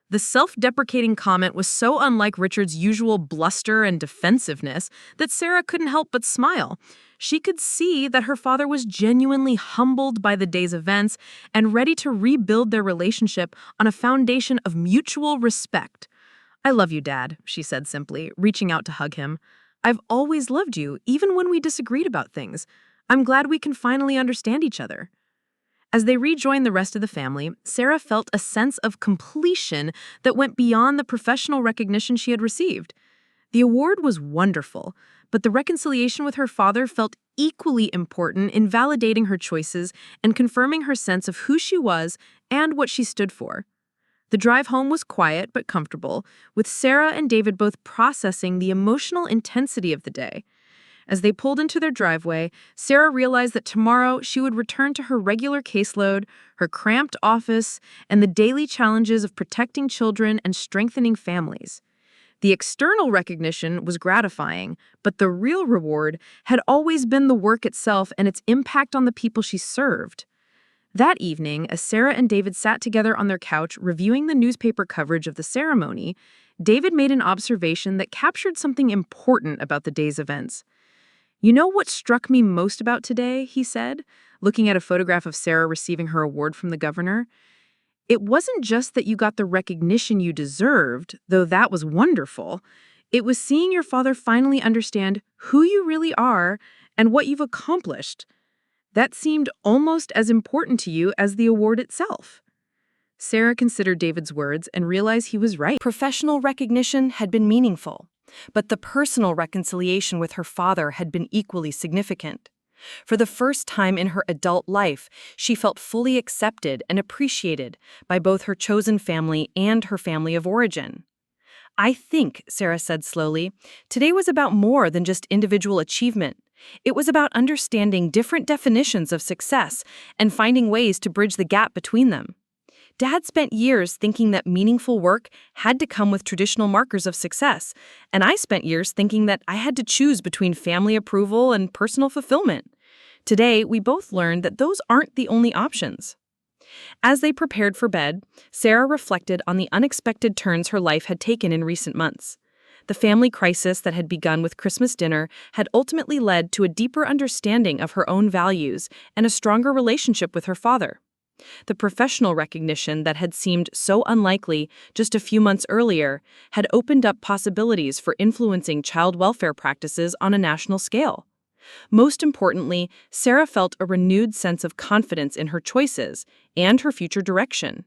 The self-deprecating comment was so unlike Richard's usual bluster and defensiveness that Sarah couldn't help but smile. She could see that her father was genuinely humbled by the day's events and ready to rebuild their relationship on a foundation of mutual respect. "I love you, Dad," she said simply, reaching out to hug him. "I've always loved you, even when we disagreed about things. I'm glad we can finally understand each other." As they rejoined the rest of the family, Sarah felt a sense of completion that went beyond the professional recognition she had received. The award was wonderful, but the reconciliation with her father felt equally important in validating her choices and confirming her sense of who she was and what she stood for. The drive home was quiet but comfortable, with Sarah and David both processing the emotional intensity of the day. As they pulled into their driveway, Sarah realized that tomorrow she would return to her regular caseload, her cramped office, and the daily challenges of protecting children and strengthening families. The external recognition was gratifying, but the real reward had always been the work itself and its impact on the people she served. That evening, as Sarah and David sat together on their couch reviewing the newspaper coverage of the ceremony, David made an observation that captured something important about the day's events. "You know what struck me most about today?" he said, looking at a photograph of Sarah receiving her award from the governor. "It wasn't just that you got the recognition you deserved, though that was wonderful. It was seeing your father finally understand who you really are and what you've accomplished. That seemed almost as important to you as the award itself." Sarah considered David's words and realized he was right. Professional recognition had been meaningful, but the personal reconciliation with her father had been equally significant. For the first time in her adult life, she felt fully accepted and appreciated by both her chosen family and her family of origin. "I think," Sarah said slowly, "today was about more than just individual achievement. It was about understanding different definitions of success and finding ways to bridge the gap between them. Dad spent years thinking that meaningful work had to come with traditional markers of success, and I spent years thinking that I had to choose between family approval and personal fulfillment. Today, we both learned that those aren't the only options." As they prepared for bed, Sarah reflected on the unexpected turns her life had taken in recent months. The family crisis that had begun with Christmas dinner had ultimately led to a deeper understanding of her own values and a stronger relationship with her father. The professional recognition that had seemed so unlikely just a few months earlier had opened up possibilities for influencing child welfare practices on a national scale. Most importantly, Sarah felt a renewed sense of confidence in her choices and her future direction.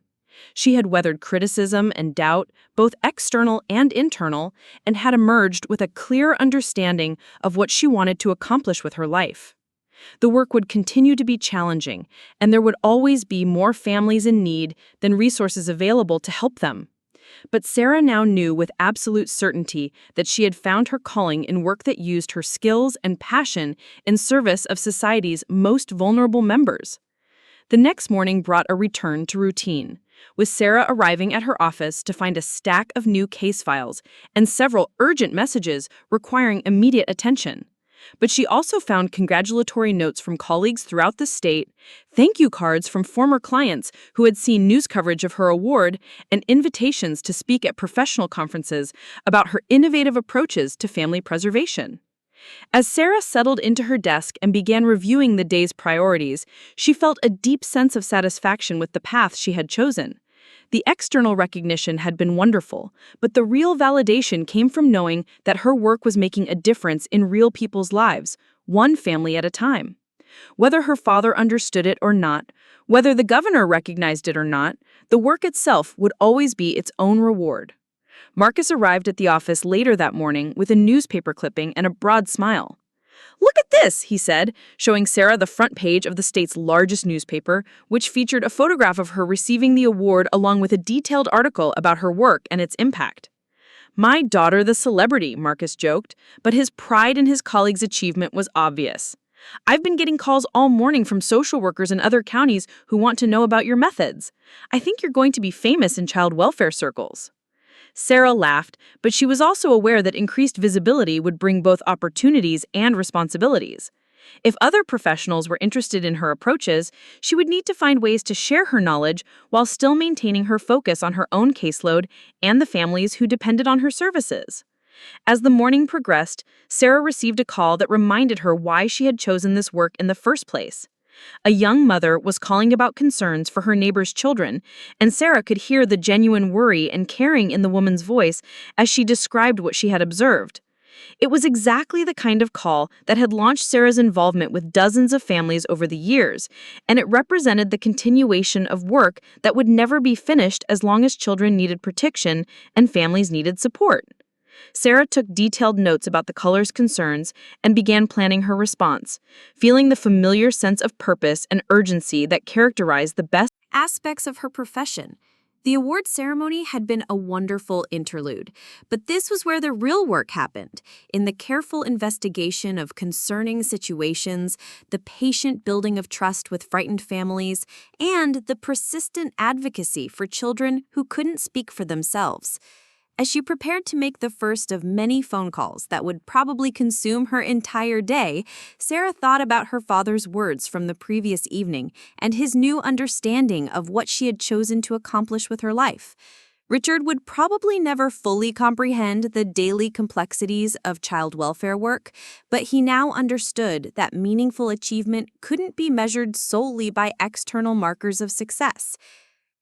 She had weathered criticism and doubt, both external and internal, and had emerged with a clear understanding of what she wanted to accomplish with her life. The work would continue to be challenging, and there would always be more families in need than resources available to help them. But Sarah now knew with absolute certainty that she had found her calling in work that used her skills and passion in service of society's most vulnerable members. The next morning brought a return to routine, with Sarah arriving at her office to find a stack of new case files and several urgent messages requiring immediate attention. But she also found congratulatory notes from colleagues throughout the state, thank you cards from former clients who had seen news coverage of her award, and invitations to speak at professional conferences about her innovative approaches to family preservation. As Sarah settled into her desk and began reviewing the day's priorities, she felt a deep sense of satisfaction with the path she had chosen. The external recognition had been wonderful, but the real validation came from knowing that her work was making a difference in real people's lives, one family at a time. Whether her father understood it or not, whether the governor recognized it or not, the work itself would always be its own reward. Marcus arrived at the office later that morning with a newspaper clipping and a broad smile. "Look at this," he said, showing Sarah the front page of the state's largest newspaper, which featured a photograph of her receiving the award along with a detailed article about her work and its impact. "My daughter the celebrity," Marcus joked, but his pride in his colleague's achievement was obvious. "I've been getting calls all morning from social workers in other counties who want to know about your methods. I think you're going to be famous in child welfare circles." Sarah laughed, but she was also aware that increased visibility would bring both opportunities and responsibilities. If other professionals were interested in her approaches, she would need to find ways to share her knowledge while still maintaining her focus on her own caseload and the families who depended on her services. As the morning progressed, Sarah received a call that reminded her why she had chosen this work in the first place. A young mother was calling about concerns for her neighbor's children, and Sarah could hear the genuine worry and caring in the woman's voice as she described what she had observed. It was exactly the kind of call that had launched Sarah's involvement with dozens of families over the years, and it represented the continuation of work that would never be finished as long as children needed protection and families needed support. Sarah took detailed notes about the caller's concerns and began planning her response, feeling the familiar sense of purpose and urgency that characterized the best aspects of her profession. The award ceremony had been a wonderful interlude, but this was where the real work happened, in the careful investigation of concerning situations, the patient building of trust with frightened families, and the persistent advocacy for children who couldn't speak for themselves. As she prepared to make the first of many phone calls that would probably consume her entire day, Sarah thought about her father's words from the previous evening and his new understanding of what she had chosen to accomplish with her life. Richard would probably never fully comprehend the daily complexities of child welfare work, but he now understood that meaningful achievement couldn't be measured solely by external markers of success.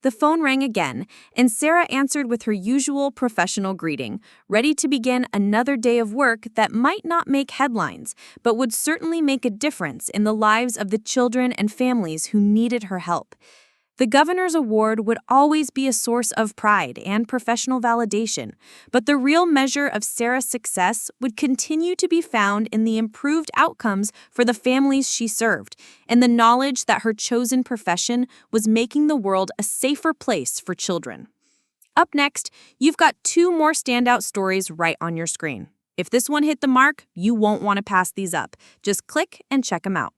The phone rang again, and Sarah answered with her usual professional greeting, ready to begin another day of work that might not make headlines, but would certainly make a difference in the lives of the children and families who needed her help. The governor's award would always be a source of pride and professional validation, but the real measure of Sarah's success would continue to be found in the improved outcomes for the families she served, and the knowledge that her chosen profession was making the world a safer place for children. Up next, you've got two more standout stories right on your screen. If this one hit the mark, you won't want to pass these up. Just click and check them out.